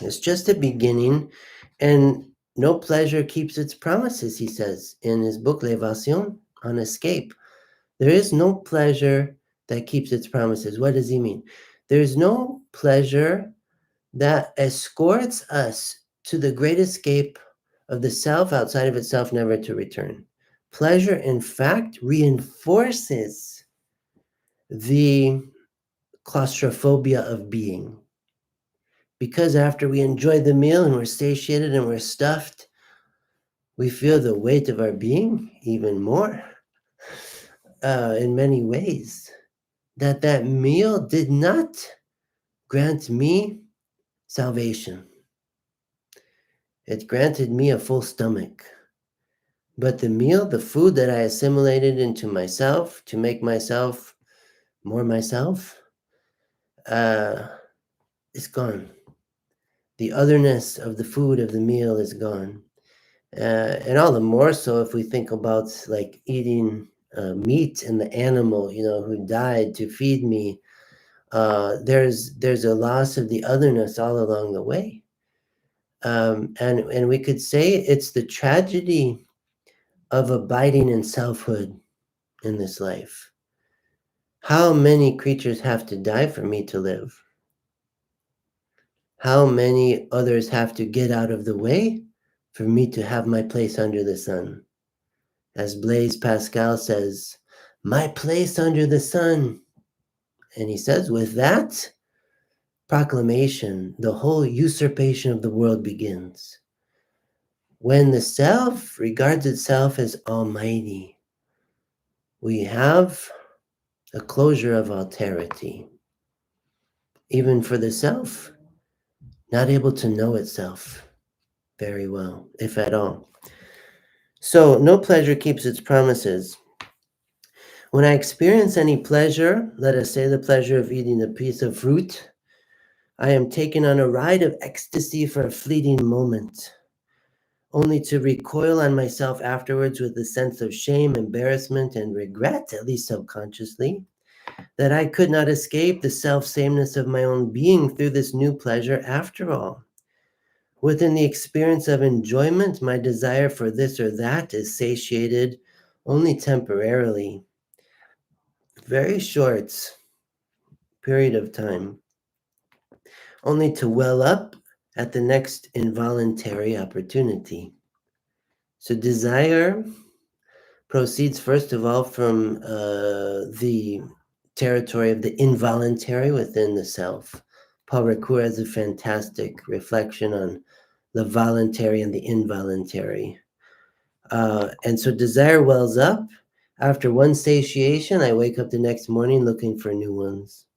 It's just a beginning, and no pleasure keeps its promises, he says in his book L'évasion, on escape. There is no pleasure that keeps its promises. What does he mean? There's no pleasure that escorts us to the great escape of the self outside of itself, never to return. Pleasure, in fact, reinforces the claustrophobia of being. Because after we enjoy the meal and we're satiated and we're stuffed, We feel the weight of our being even more in many ways. That meal did not grant me salvation. It granted me a full stomach. But the meal, the food that I assimilated into myself to make myself more myself, uh, is gone. The otherness of the food of the meal is gone. And all the more so if we think about like eating meat and the animal, who died to feed me. There's a loss of the otherness all along the way. And we could say it's the tragedy of abiding in selfhood in this life. How many creatures have to die for me to live? How many others have to get out of the way for me to have my place under the sun? As Blaise Pascal says, my place under the sun. And he says, with that proclamation, the whole usurpation of the world begins. When the self regards itself as almighty, we have a closure of alterity. Even for the self, not able to know itself very well, if at all. So, no pleasure keeps its promises. When I experience any pleasure, let us say the pleasure of eating a piece of fruit, I am taken on a ride of ecstasy for a fleeting moment, only to recoil on myself afterwards with a sense of shame, embarrassment, and regret, at least subconsciously, that I could not escape the self-sameness of my own being through this new pleasure after all. Within the experience of enjoyment, my desire for this or that is satiated only temporarily. Very short period of time, only to well up at the next involuntary opportunity. So desire proceeds, first of all, from the territory of the involuntary within the self. Paul Ricoeur has a fantastic reflection on the voluntary and the involuntary. And so desire wells up. After one satiation, I wake up the next morning looking for new ones.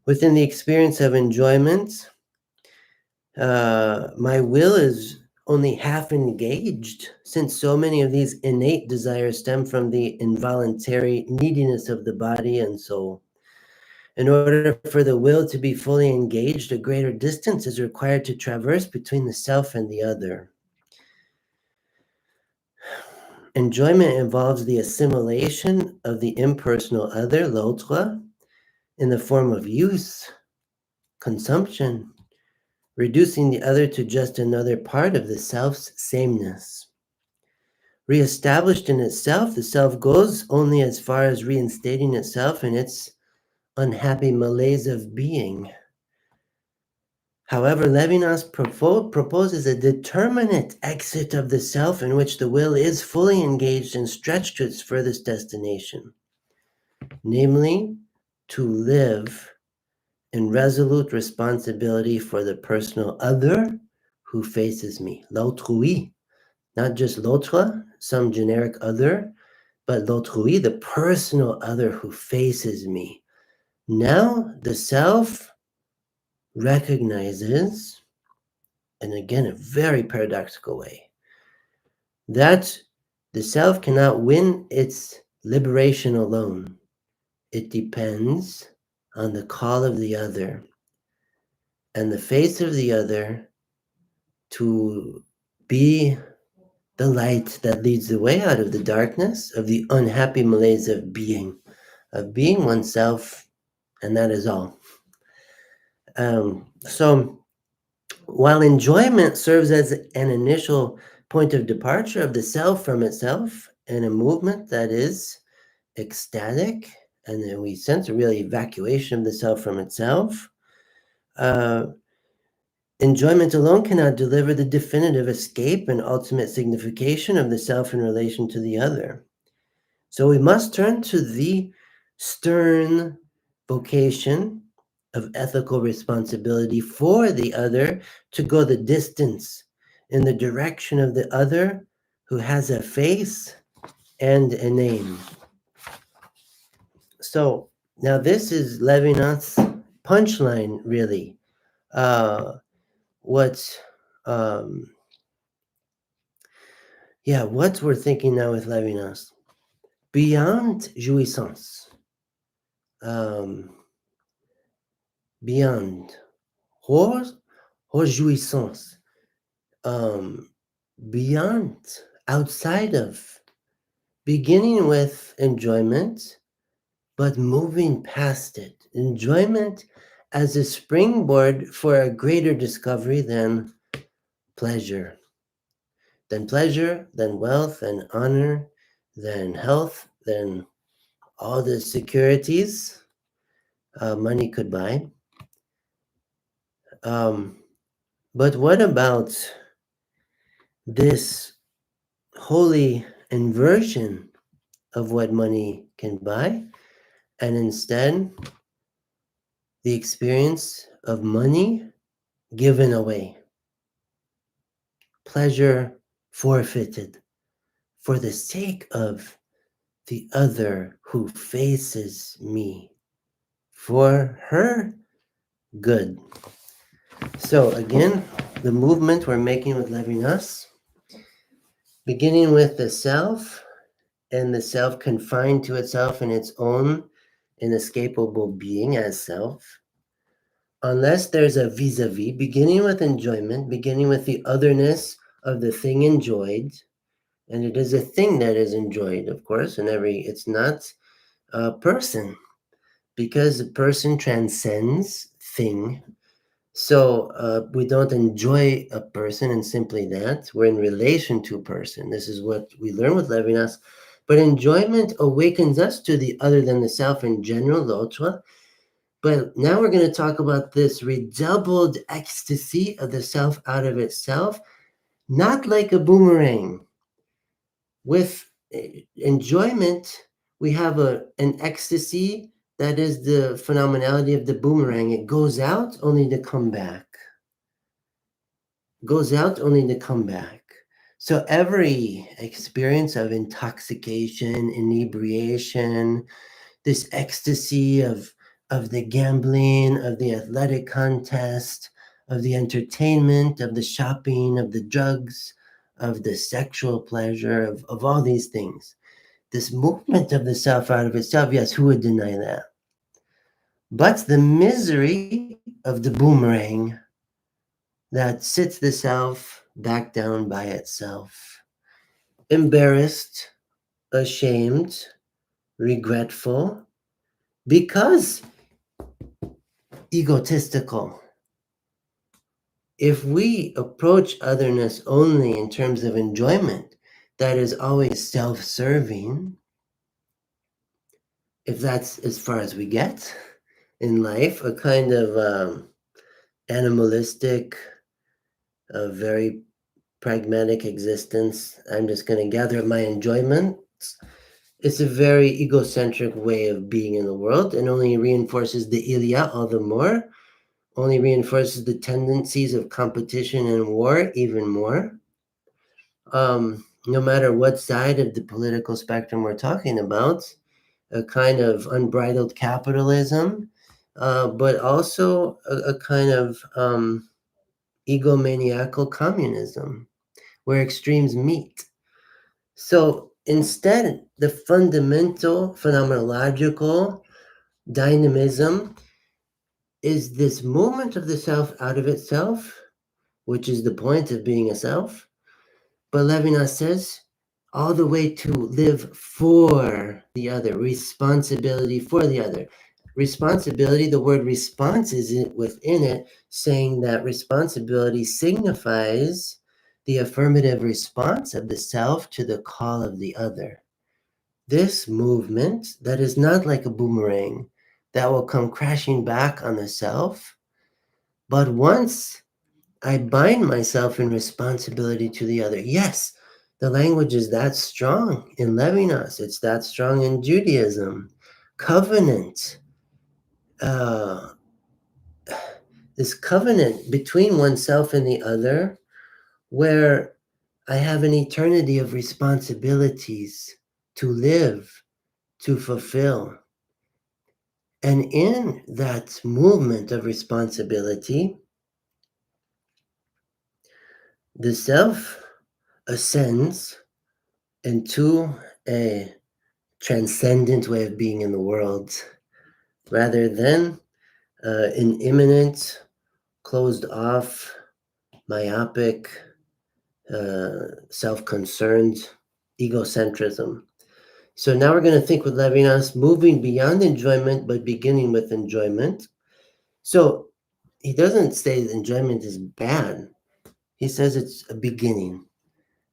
Within the experience of enjoyment, my will is only half engaged, since so many of these innate desires stem from the involuntary neediness of the body and soul. In order for the will to be fully engaged, a greater distance is required to traverse between the self and the other. Enjoyment involves the assimilation of the impersonal other, l'autre, in the form of use, consumption, reducing the other to just another part of the self's sameness. Reestablished in itself, the self goes only as far as reinstating itself in its unhappy malaise of being. However, Levinas proposes a determinate exit of the self in which the will is fully engaged and stretched to its furthest destination, namely, to live in resolute responsibility for the personal other who faces me, l'autrui, not just l'autre, some generic other, but l'autrui, the personal other who faces me. Now the self recognizes, and again, a very paradoxical way, that the self cannot win its liberation alone. It depends on the call of the other and the face of the other to be the light that leads the way out of the darkness of the unhappy malaise of being oneself, and that is all. So while enjoyment serves as an initial point of departure of the self from itself and a movement that is ecstatic, and then we sense a real evacuation of the self from itself, enjoyment alone cannot deliver the definitive escape and ultimate signification of the self in relation to the other. So we must turn to the stern vocation of ethical responsibility for the other to go the distance in the direction of the other who has a face and a name. So now this is Levinas' punchline, really. What, um, what we're thinking now with Levinas. Beyond jouissance, um, beyond hors, hors jouissance, um, beyond, outside of, beginning with enjoyment, but moving past it. Enjoyment as a springboard for a greater discovery pleasure, than wealth, than honor, than health, than all the securities money could buy. Um, but what about this holy inversion of what money can buy, and instead the experience of money given away, pleasure forfeited for the sake of the other who faces me, for her good. So again, the movement we're making with Levinas, beginning with the self, and the self confined to itself in its own inescapable being as self, unless there's a vis-a-vis, beginning with enjoyment, beginning with the otherness of the thing enjoyed, and it is a thing that is enjoyed, of course, and it's not a person, because a person transcends thing. So we don't enjoy a person and simply that. We're in relation to a person. This is what we learn with Levinas. But enjoyment awakens us to the other than the self in general, l'autre. But now we're going to talk about this redoubled ecstasy of the self out of itself, not like a boomerang. With enjoyment, we have an ecstasy that is the phenomenality of the boomerang. It goes out only to come back. Goes out only to come back. So every experience of intoxication, inebriation, this ecstasy of the gambling, of the athletic contest, of the entertainment, of the shopping, of the drugs, of the sexual pleasure, of all these things. This movement of the self out of itself, yes, who would deny that? But the misery of the boomerang that sits the self back down by itself, embarrassed, ashamed, regretful, because egotistical. If we approach otherness only in terms of enjoyment, that is always self serving, if that's as far as we get in life, a kind of animalistic, very pragmatic existence, I'm just going to gather my enjoyment. It's a very egocentric way of being in the world, and only reinforces the ilia all the more, only reinforces the tendencies of competition and war even more. No matter what side of the political spectrum we're talking about, a kind of unbridled capitalism, but also a kind of egomaniacal communism where extremes meet. So instead, the fundamental phenomenological dynamism is this movement of the self out of itself, which is the point of being a self. But Levinas says all the way to live for the other, responsibility for the other. Responsibility, the word response is within it, saying that responsibility signifies the affirmative response of the self to the call of the other. This movement that is not like a boomerang that will come crashing back on the self, but once I bind myself in responsibility to the other. Yes, the language is that strong in Levinas. It's that strong in Judaism. Covenant. This covenant between oneself and the other, where I have an eternity of responsibilities to live, to fulfill. And in that movement of responsibility, the self ascends into a transcendent way of being in the world rather than an imminent, closed off, myopic, self concerned egocentrism. So now we're going to think with Levinas, moving beyond enjoyment, but beginning with enjoyment. So he doesn't say that enjoyment is bad, he says it's a beginning.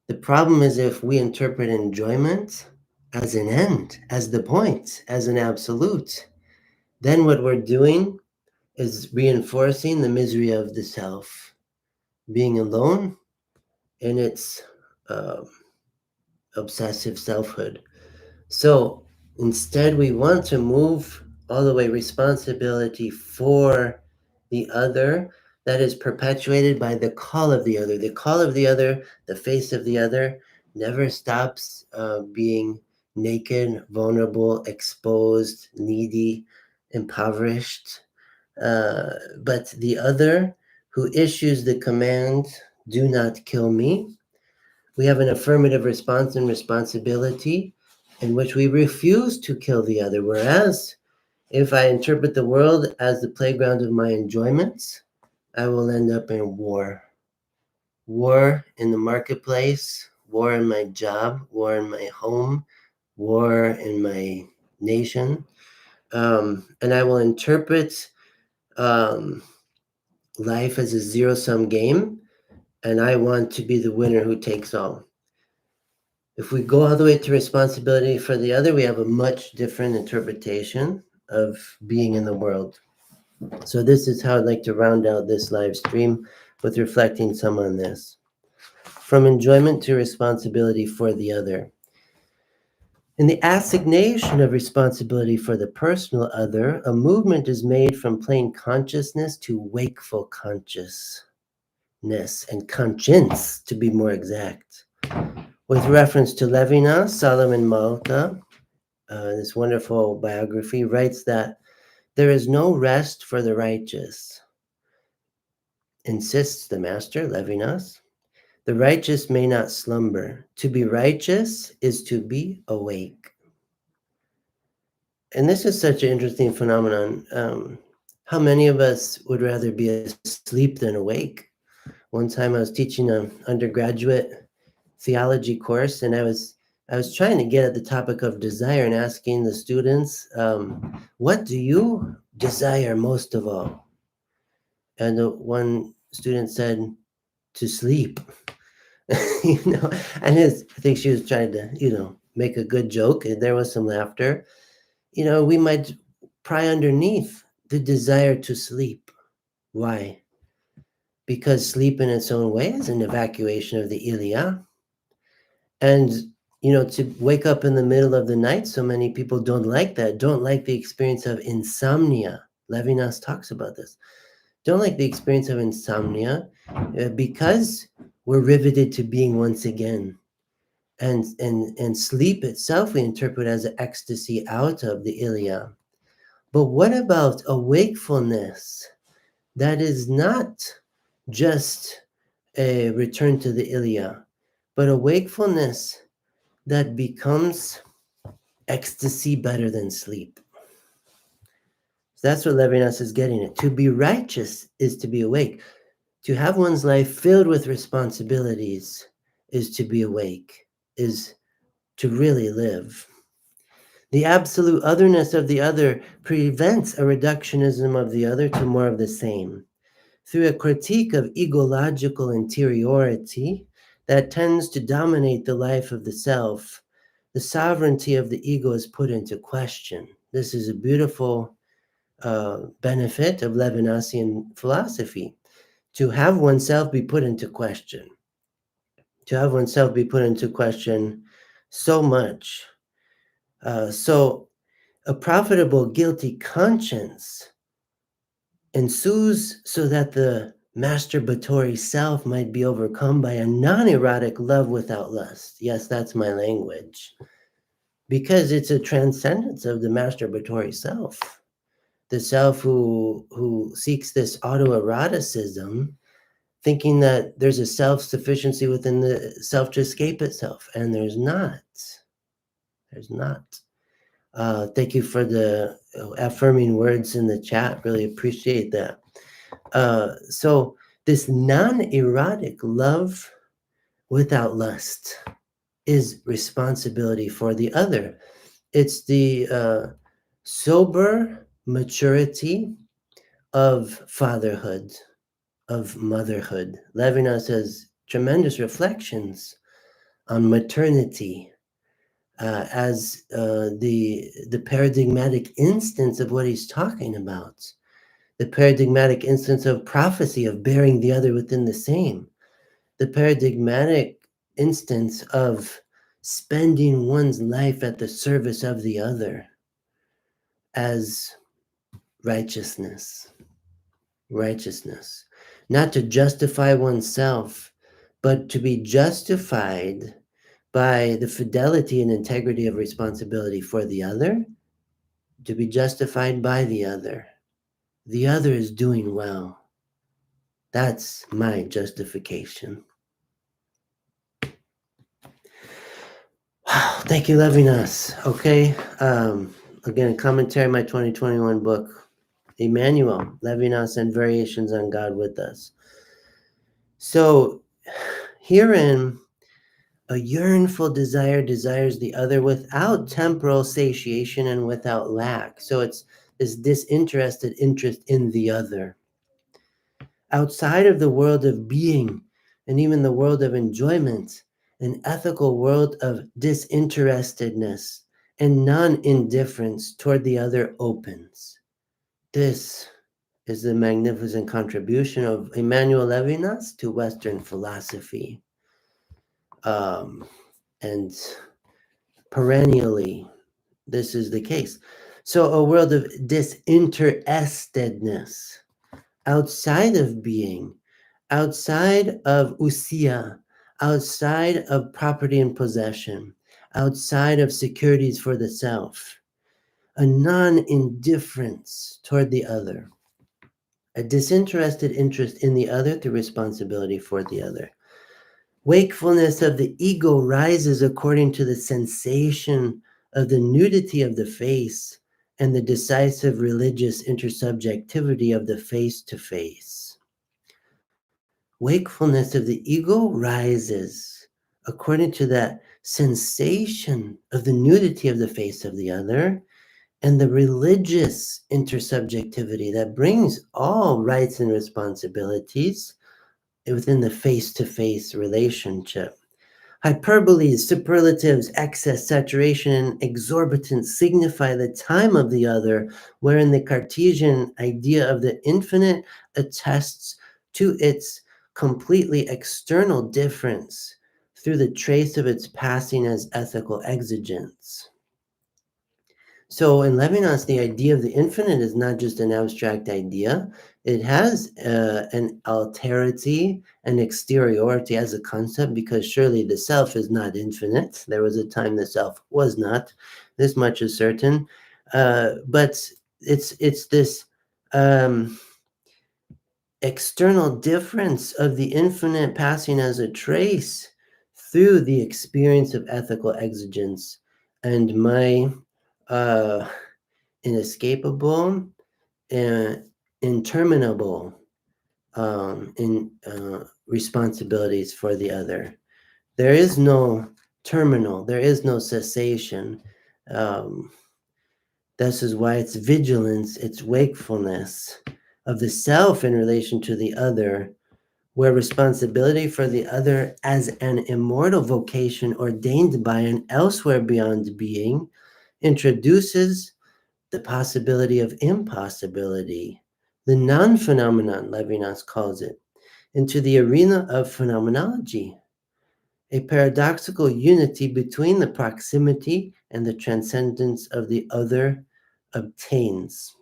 The problem is if we interpret enjoyment as an end, as the point, as an absolute, then what we're doing is reinforcing the misery of the self, being alone in its uh, obsessive selfhood. So instead, we want to move all the way responsibility for the other that is perpetuated by the call of the other. The call of the other, the face of the other, never stops being naked, vulnerable, exposed, needy, impoverished. But the other who issues the command, do not kill me, we have an affirmative response and responsibility in which we refuse to kill the other. Whereas if I interpret the world as the playground of my enjoyments, I will end up in war. War in the marketplace, war in my job, war in my home, war in my nation. And I will interpret um, life as a zero sum game, and I want to be the winner who takes all. If we go all the way to responsibility for the other, we have a much different interpretation of being in the world. So this is how I'd like to round out this live stream with reflecting some on this. From enjoyment to responsibility for the other. In the assignation of responsibility for the personal other, a movement is made from plain consciousness to wakeful consciousness and conscience, to be more exact. With reference to Levinas, Solomon Malka, this wonderful biography, writes that there is no rest for the righteous. Insists the master, Levinas, the righteous may not slumber. To be righteous is to be awake. And this is such an interesting phenomenon. How many of us would rather be asleep than awake? One time I was teaching an undergraduate theology course, and I was trying to get at the topic of desire and asking the students, what do you desire most of all? And one student said, to sleep. I think she was trying to, make a good joke, and there was some laughter. We might pry underneath the desire to sleep. Why? Because sleep in its own way is an evacuation of the ilia. And, to wake up in the middle of the night, so many people don't like that, don't like the experience of insomnia. Levinas talks about this. Don't like the experience of insomnia because we're riveted to being once again. And sleep itself we interpret as an ecstasy out of the ilia. But what about a wakefulness that is not just a return to the ilia, but a wakefulness that becomes ecstasy better than sleep? So that's what Levinas is getting at. To be righteous is to be awake. To have one's life filled with responsibilities is to be awake, is to really live. The absolute otherness of the other prevents a reductionism of the other to more of the same. Through a critique of egological interiority that tends to dominate the life of the self, the sovereignty of the ego is put into question. This is a beautiful benefit of Levinasian philosophy, to have oneself be put into question, so much. So a profitable guilty conscience ensues so that the masturbatory self might be overcome by a non-erotic love without lust. Yes, that's my language. Because it's a transcendence of the masturbatory self. The self who seeks this autoeroticism, thinking that there's a self-sufficiency within the self to escape itself. And there's not. There's not. Thank you for the affirming words in the chat. Really appreciate that. So this non-erotic love without lust is responsibility for the other. It's the sober maturity of fatherhood, of motherhood. Levinas has tremendous reflections on maternity as the paradigmatic instance of what he's talking about. The paradigmatic instance of prophecy, of bearing the other within the same. The paradigmatic instance of spending one's life at the service of the other as righteousness. Righteousness. Not to justify oneself, but to be justified by the fidelity and integrity of responsibility for the other, to be justified by the other. The other is doing well. That's my justification. Wow, thank you, Levinas. Okay. Again, commentary, my 2021 book, Emmanuel, Levinas and Variations on God with Us. So, herein, a yearnful desire desires the other without temporal satiation and without lack. So it's this disinterested interest in the other. Outside of the world of being and even the world of enjoyment, an ethical world of disinterestedness and non-indifference toward the other opens. This is the magnificent contribution of Emmanuel Levinas to Western philosophy. And perennially, this is the case. So a world of disinterestedness, outside of being, outside of usia, outside of property and possession, outside of securities for the self, a non-indifference toward the other, a disinterested interest in the other through responsibility for the other. Wakefulness of the ego rises according to the sensation of the nudity of the face and the decisive religious intersubjectivity of the face-to-face. Wakefulness of the ego rises according to that sensation of the nudity of the face of the other and the religious intersubjectivity that brings all rights and responsibilities within the face-to-face relationship. Hyperboles, superlatives, excess, saturation, and exorbitance signify the time of the other, wherein the Cartesian idea of the infinite attests to its completely external difference through the trace of its passing as ethical exigence. So in Levinas, the idea of the infinite is not just an abstract idea. It has an alterity, an exteriority as a concept, because surely the self is not infinite. There was a time the self was not. This much is certain. But it's this external difference of the infinite passing as a trace through the experience of ethical exigence. And my inescapable and interminable responsibilities for the other. There is no terminal, there is no cessation. This is why it's vigilance, it's wakefulness of the self in relation to the other, where responsibility for the other as an immortal vocation ordained by and elsewhere beyond being introduces the possibility of impossibility, the non-phenomenon, Levinas calls it, into the arena of phenomenology, a paradoxical unity between the proximity and the transcendence of the other obtains.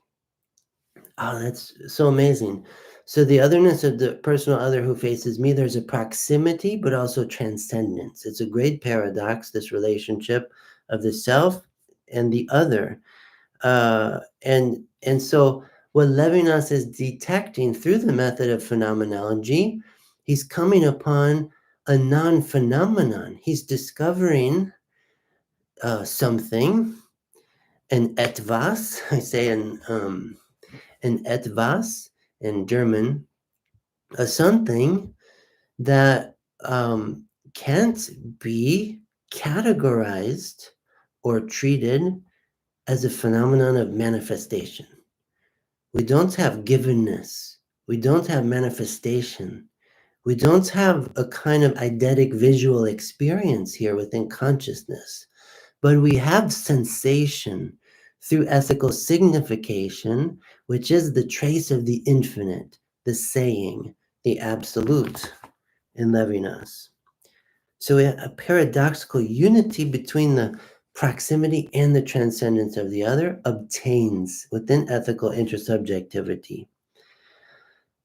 Oh, that's so amazing. So the otherness of the personal other who faces me, there's a proximity, but also transcendence. It's a great paradox, this relationship of the self and the other. And so what Levinas is detecting through the method of phenomenology, he's coming upon a non-phenomenon. He's discovering something, an etwas, I say an etwas in German, a something that can't be categorized or treated as a phenomenon of manifestation. We don't have givenness. We don't have manifestation. We don't have a kind of eidetic visual experience here within consciousness, but we have sensation through ethical signification, which is the trace of the infinite, the saying, the absolute in Levinas. So a paradoxical unity between the proximity and the transcendence of the other obtains within ethical intersubjectivity.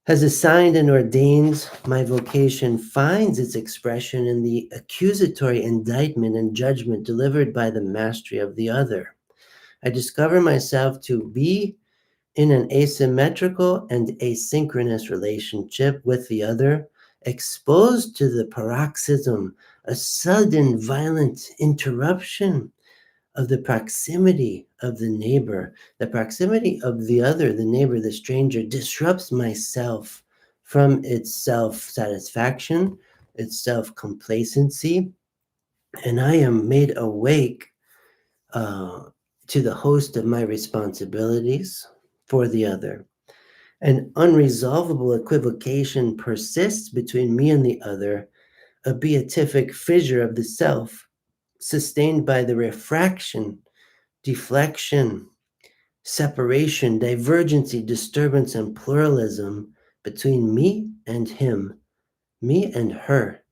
Has assigned and ordained, my vocation finds its expression in the accusatory indictment and judgment delivered by the mastery of the other. I discover myself to be in an asymmetrical and asynchronous relationship with the other, exposed to the paroxysm, a sudden violent interruption of the proximity of the neighbor. The proximity of the other, the neighbor, the stranger, disrupts myself from its self-satisfaction, its self-complacency, and I am made awake uh, to the host of my responsibilities for the other. An unresolvable equivocation persists between me and the other, a beatific fissure of the self, sustained by the refraction, deflection, separation, divergency, disturbance, and pluralism between me and him, me and her,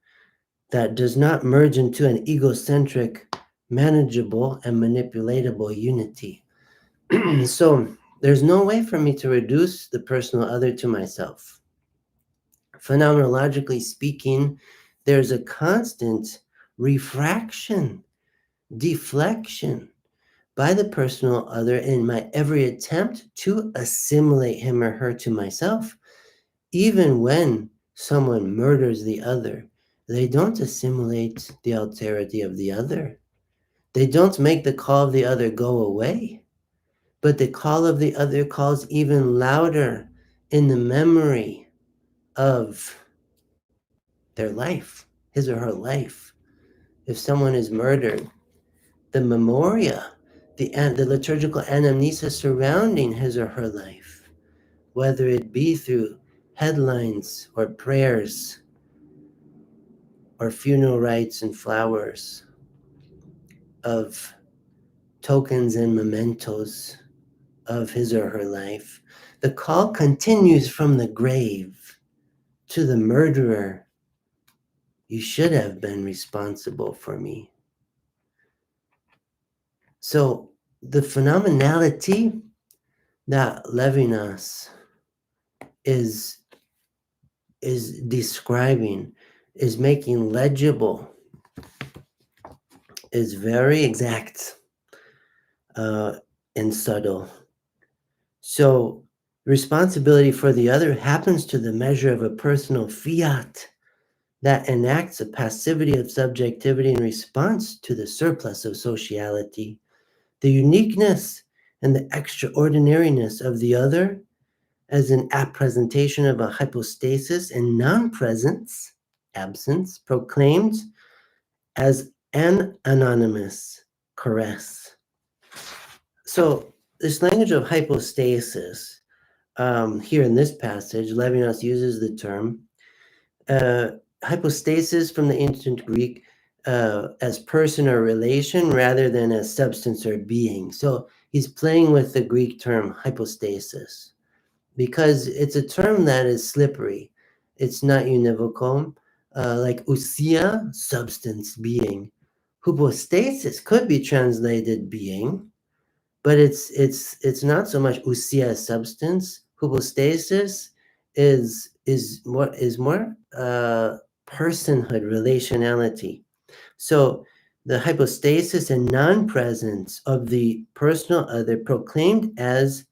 that does not merge into an egocentric, manageable, and manipulatable unity. So there's no way for me to reduce the personal other to myself. Phenomenologically speaking, there's a constant refraction, deflection by the personal other in my every attempt to assimilate him or her to myself. Even when someone murders the other, they don't assimilate the alterity of the other. They don't make the call of the other go away, but the call of the other calls even louder in the memory of their life, his or her life. If someone is murdered, the memoria, the liturgical anamnesis surrounding his or her life, whether it be through headlines or prayers or funeral rites and flowers, of tokens and mementos of his or her life, the call continues from the grave to the murderer. You should have been responsible for me. So the phenomenality that Levinas is describing, is making legible, is very exact uh, and subtle. So responsibility for the other happens to the measure of a personal fiat that enacts a passivity of subjectivity in response to the surplus of sociality. The uniqueness and the extraordinariness of the other as an appresentation of a hypostasis and non-presence, absence, proclaimed as an anonymous caress. So this language of hypostasis, here in this passage, Levinas uses the term uh, hypostasis from the ancient Greek as person or relation rather than as substance or being. So he's playing with the Greek term hypostasis because it's a term that is slippery. It's not univocal, like ousia, substance, being. Hypostasis could be translated being, but it's not so much ousia, substance. Hypostasis is more personhood, relationality. So the hypostasis and non-presence of the personal other proclaimed as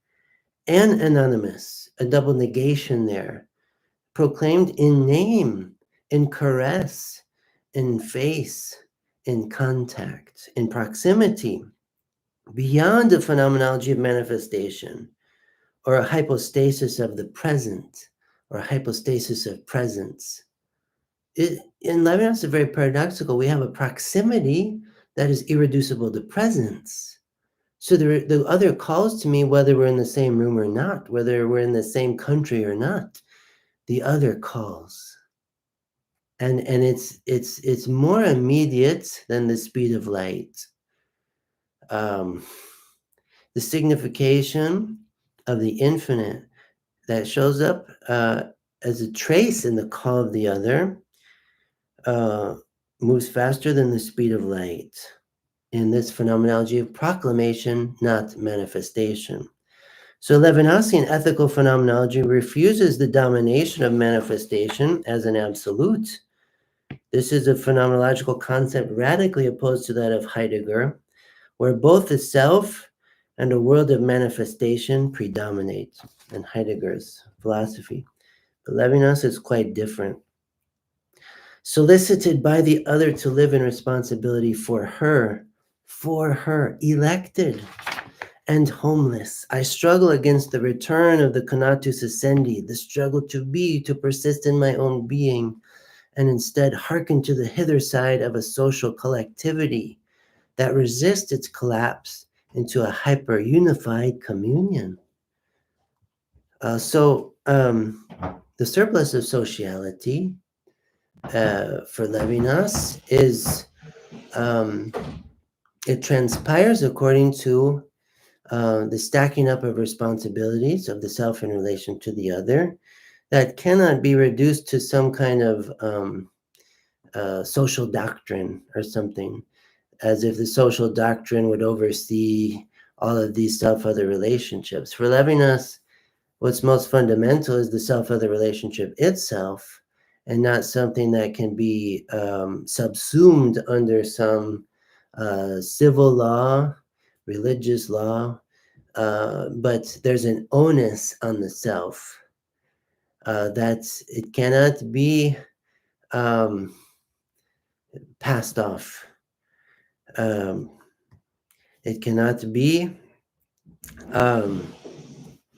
an anonymous, a double negation there, proclaimed in name, in caress, in face, in contact, in proximity, beyond the phenomenology of manifestation, or a hypostasis of the present, or a hypostasis of presence. In Levinas, it's very paradoxical. We have a proximity that is irreducible to presence. So the other calls to me whether we're in the same room or not, whether we're in the same country or not. The other calls, and it's more immediate than the speed of light. Um, the signification of the infinite that shows up as a trace in the call of the other uh, moves faster than the speed of light in this phenomenology of proclamation, not manifestation. So Levinasian ethical phenomenology refuses the domination of manifestation as an absolute. This is a phenomenological concept radically opposed to that of Heidegger, where both the self and a world of manifestation predominate in Heidegger's philosophy. But Levinas is quite different. Solicited by the other to live in responsibility for her, elected and homeless, I struggle against the return of the conatus essendi, the struggle to be, to persist in my own being, and instead hearken to the hither side of a social collectivity that resists its collapse into a hyper-unified communion. The surplus of sociality for Levinas is, it transpires according to the stacking up of responsibilities of the self in relation to the other that cannot be reduced to some kind of social doctrine or something, as if the social doctrine would oversee all of these self-other relationships. For Levinas, what's most fundamental is the self-other relationship itself, and not something that can be subsumed under some civil law, religious law, but there's an onus on the self that it cannot be passed off. It cannot be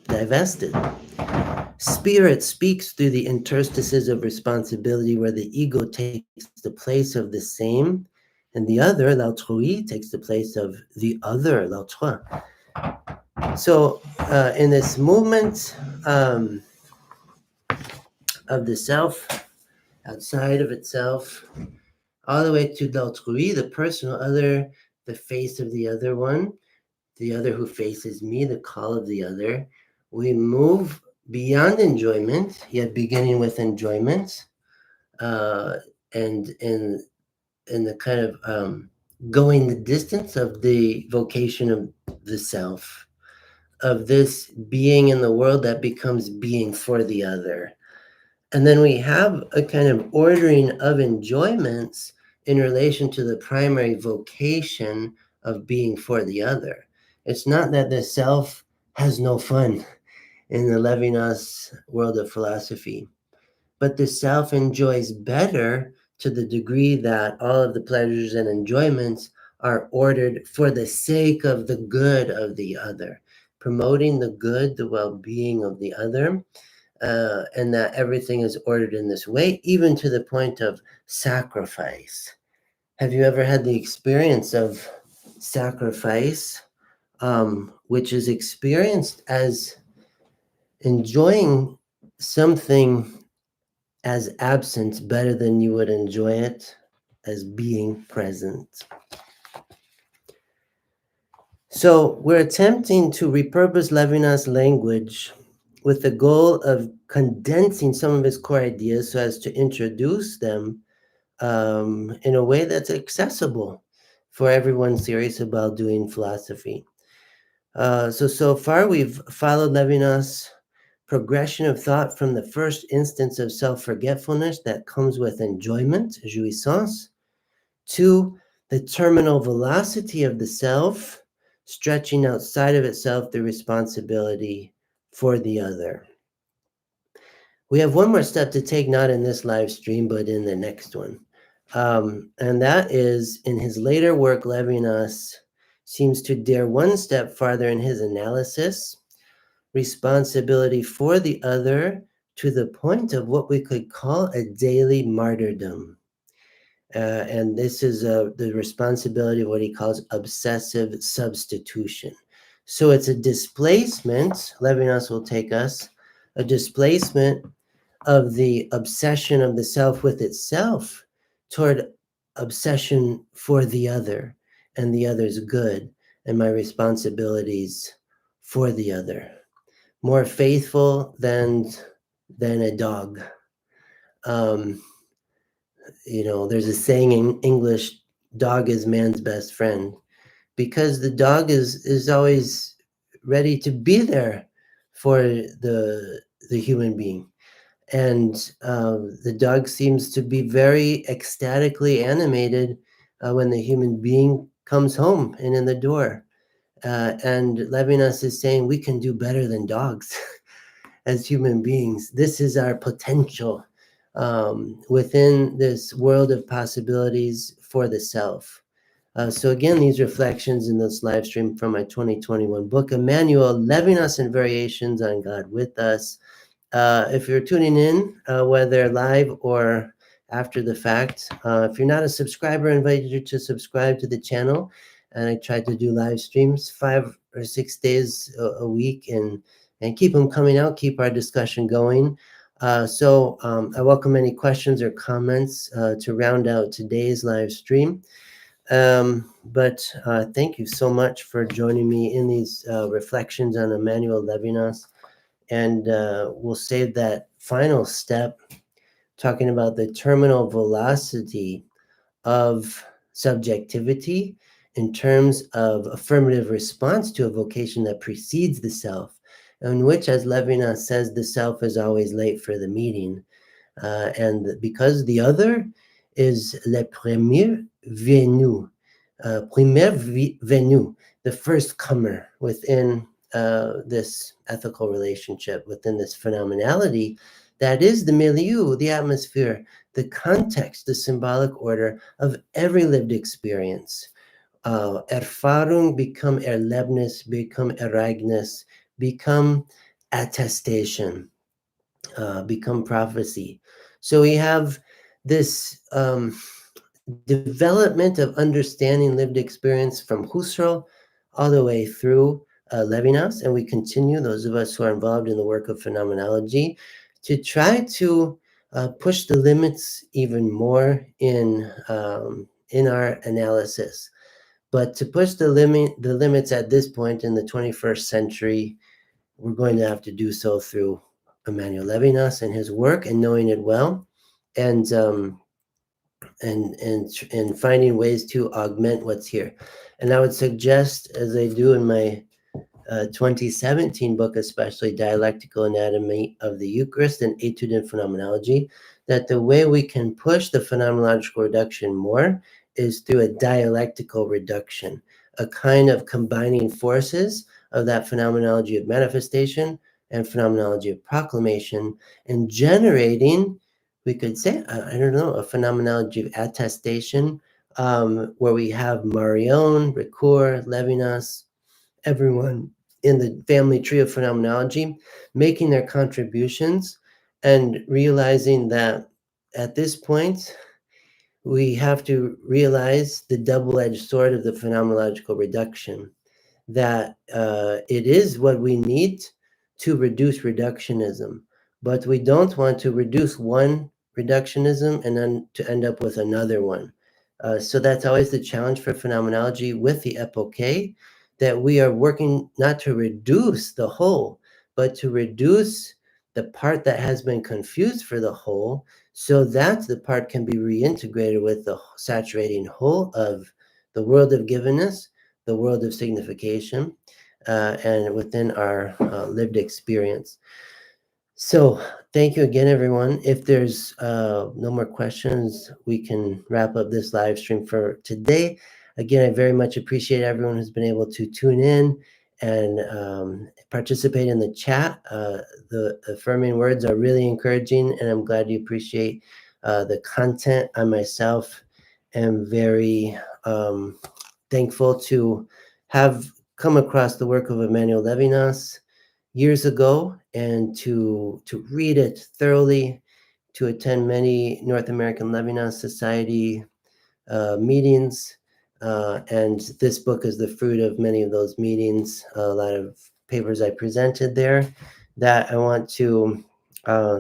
divested. Spirit speaks through the interstices of responsibility where the ego takes the place of the same, and the other, l'autrui, takes the place of the other, l'autre. So in this movement of the self, outside of itself, all the way to l'autrui, the personal other, the face of the other one, the other who faces me, the call of the other, we move beyond enjoyment, yet beginning with enjoyment, and in the kind of going the distance of the vocation of the self, of this being in the world that becomes being for the other. And then we have a kind of ordering of enjoyments in relation to the primary vocation of being for the other. It's not that the self has no fun in the Levinas world of philosophy, but the self enjoys better to the degree that all of the pleasures and enjoyments are ordered for the sake of the good of the other, promoting the good, the well-being of the other, and that everything is ordered in this way, even to the point of sacrifice. Have you ever had the experience of sacrifice, which is experienced as enjoying something as absent better than you would enjoy it as being present? So we're attempting to repurpose Levinas' language with the goal of condensing some of his core ideas so as to introduce them in a way that's accessible for everyone serious about doing philosophy. So far we've followed Levinas progression of thought from the first instance of self-forgetfulness that comes with enjoyment, jouissance, to the terminal velocity of the self, stretching outside of itself the responsibility for the other. We have one more step to take, not in this live stream, but in the next one. And that is, in his later work, Levinas seems to dare one step farther in his analysis, responsibility for the other to the point of what we could call a daily martyrdom. And this is the responsibility of what he calls obsessive substitution. So it's a displacement, Levinas will take us, a displacement of the obsession of the self with itself toward obsession for the other and the other's good and my responsibilities for the other. More faithful than a dog. There's a saying in English, dog is man's best friend, because the dog is always ready to be there for the human being. And the dog seems to be very ecstatically animated when the human being comes home and in the door. And Levinas is saying we can do better than dogs as human beings. This is our potential within this world of possibilities for the self. So again, these reflections in this live stream from my 2021 book, Emmanuel, Levinas and Variations on God with Us. If you're tuning in, whether live or after the fact, if you're not a subscriber, I invite you to subscribe to the channel. And I try to do live streams 5 or 6 days a week and keep them coming out, keep our discussion going. So I welcome any questions or comments to round out today's live stream. But thank you so much for joining me in these reflections on Emmanuel Levinas. And we'll save that final step, talking about the terminal velocity of subjectivity in terms of affirmative response to a vocation that precedes the self, in which, as Levinas says, the self is always late for the meeting. And because the other is le premier venu, the first comer within this ethical relationship, within this phenomenality that is the milieu, the atmosphere, the context, the symbolic order of every lived experience. Erfahrung become Erlebnis, become Ereignis, become attestation, become prophecy. So we have this development of understanding lived experience from Husserl all the way through Levinas, and we continue, those of us who are involved in the work of phenomenology, to try to push the limits even more in our analysis. But to push the limits at this point in the 21st century, we're going to have to do so through Emmanuel Levinas and his work and knowing it well, and finding ways to augment what's here. And I would suggest, as I do in my 2017 book, especially Dialectical Anatomy of the Eucharist and Etude in Phenomenology, that the way we can push the phenomenological reduction more is through a dialectical reduction, a kind of combining forces of that phenomenology of manifestation and phenomenology of proclamation, and generating, we could say, I don't know, a phenomenology of attestation, where we have Marion, Ricoeur, Levinas, everyone in the family tree of phenomenology making their contributions, and realizing that at this point, we have to realize the double-edged sword of the phenomenological reduction, that it is what we need to reduce reductionism, but we don't want to reduce one reductionism and then to end up with another one. So that's always the challenge for phenomenology with the epoche, that we are working not to reduce the whole, but to reduce the part that has been confused for the whole, so that the part can be reintegrated with the saturating whole of the world of givenness, the world of signification, and within our lived experience. So, thank you again, everyone. If there's no more questions, we can wrap up this live stream for today. Again, I very much appreciate everyone who's been able to tune in and participate in the chat. The affirming words are really encouraging, and I'm glad you appreciate the content. I myself am very thankful to have come across the work of Emmanuel Levinas years ago, and to read it thoroughly, to attend many North American Levinas Society meetings, and this book is the fruit of many of those meetings. A lot of papers I presented there that I want to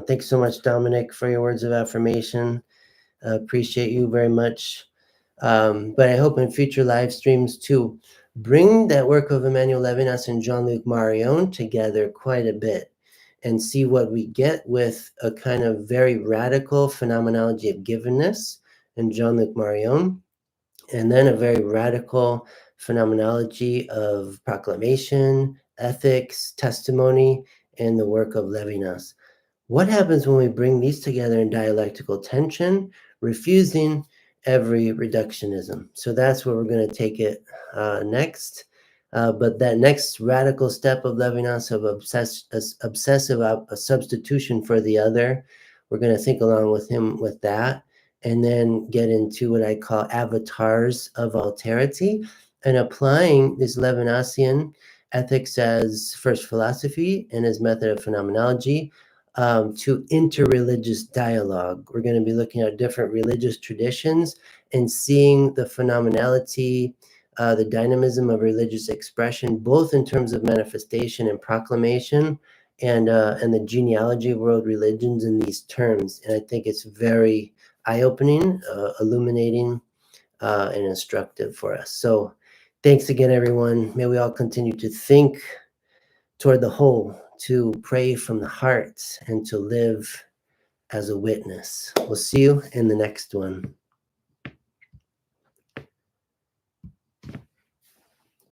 thanks so much, Dominic, for your words of affirmation. Appreciate you very much. But I hope in future live streams to bring that work of Emmanuel Levinas and Jean-Luc Marion together quite a bit and see what we get with a kind of very radical phenomenology of givenness in Jean-Luc Marion, and then a very radical phenomenology of proclamation, ethics, testimony, and the work of Levinas. What happens when we bring these together in dialectical tension, refusing every reductionism? So that's where we're going to take it next. But that next radical step of Levinas of obsessive a substitution for the other, we're going to think along with him with that, and then get into what I call avatars of alterity, and applying this Levinasian ethics as first philosophy and his method of phenomenology to interreligious dialogue. We're going to be looking at different religious traditions and seeing the phenomenality, the dynamism of religious expression, both in terms of manifestation and proclamation, and the genealogy of world religions in these terms. And I think it's very eye-opening, illuminating, and instructive for us. So thanks again, everyone. May we all continue to think toward the whole, to pray from the heart, and to live as a witness. We'll see you in the next one.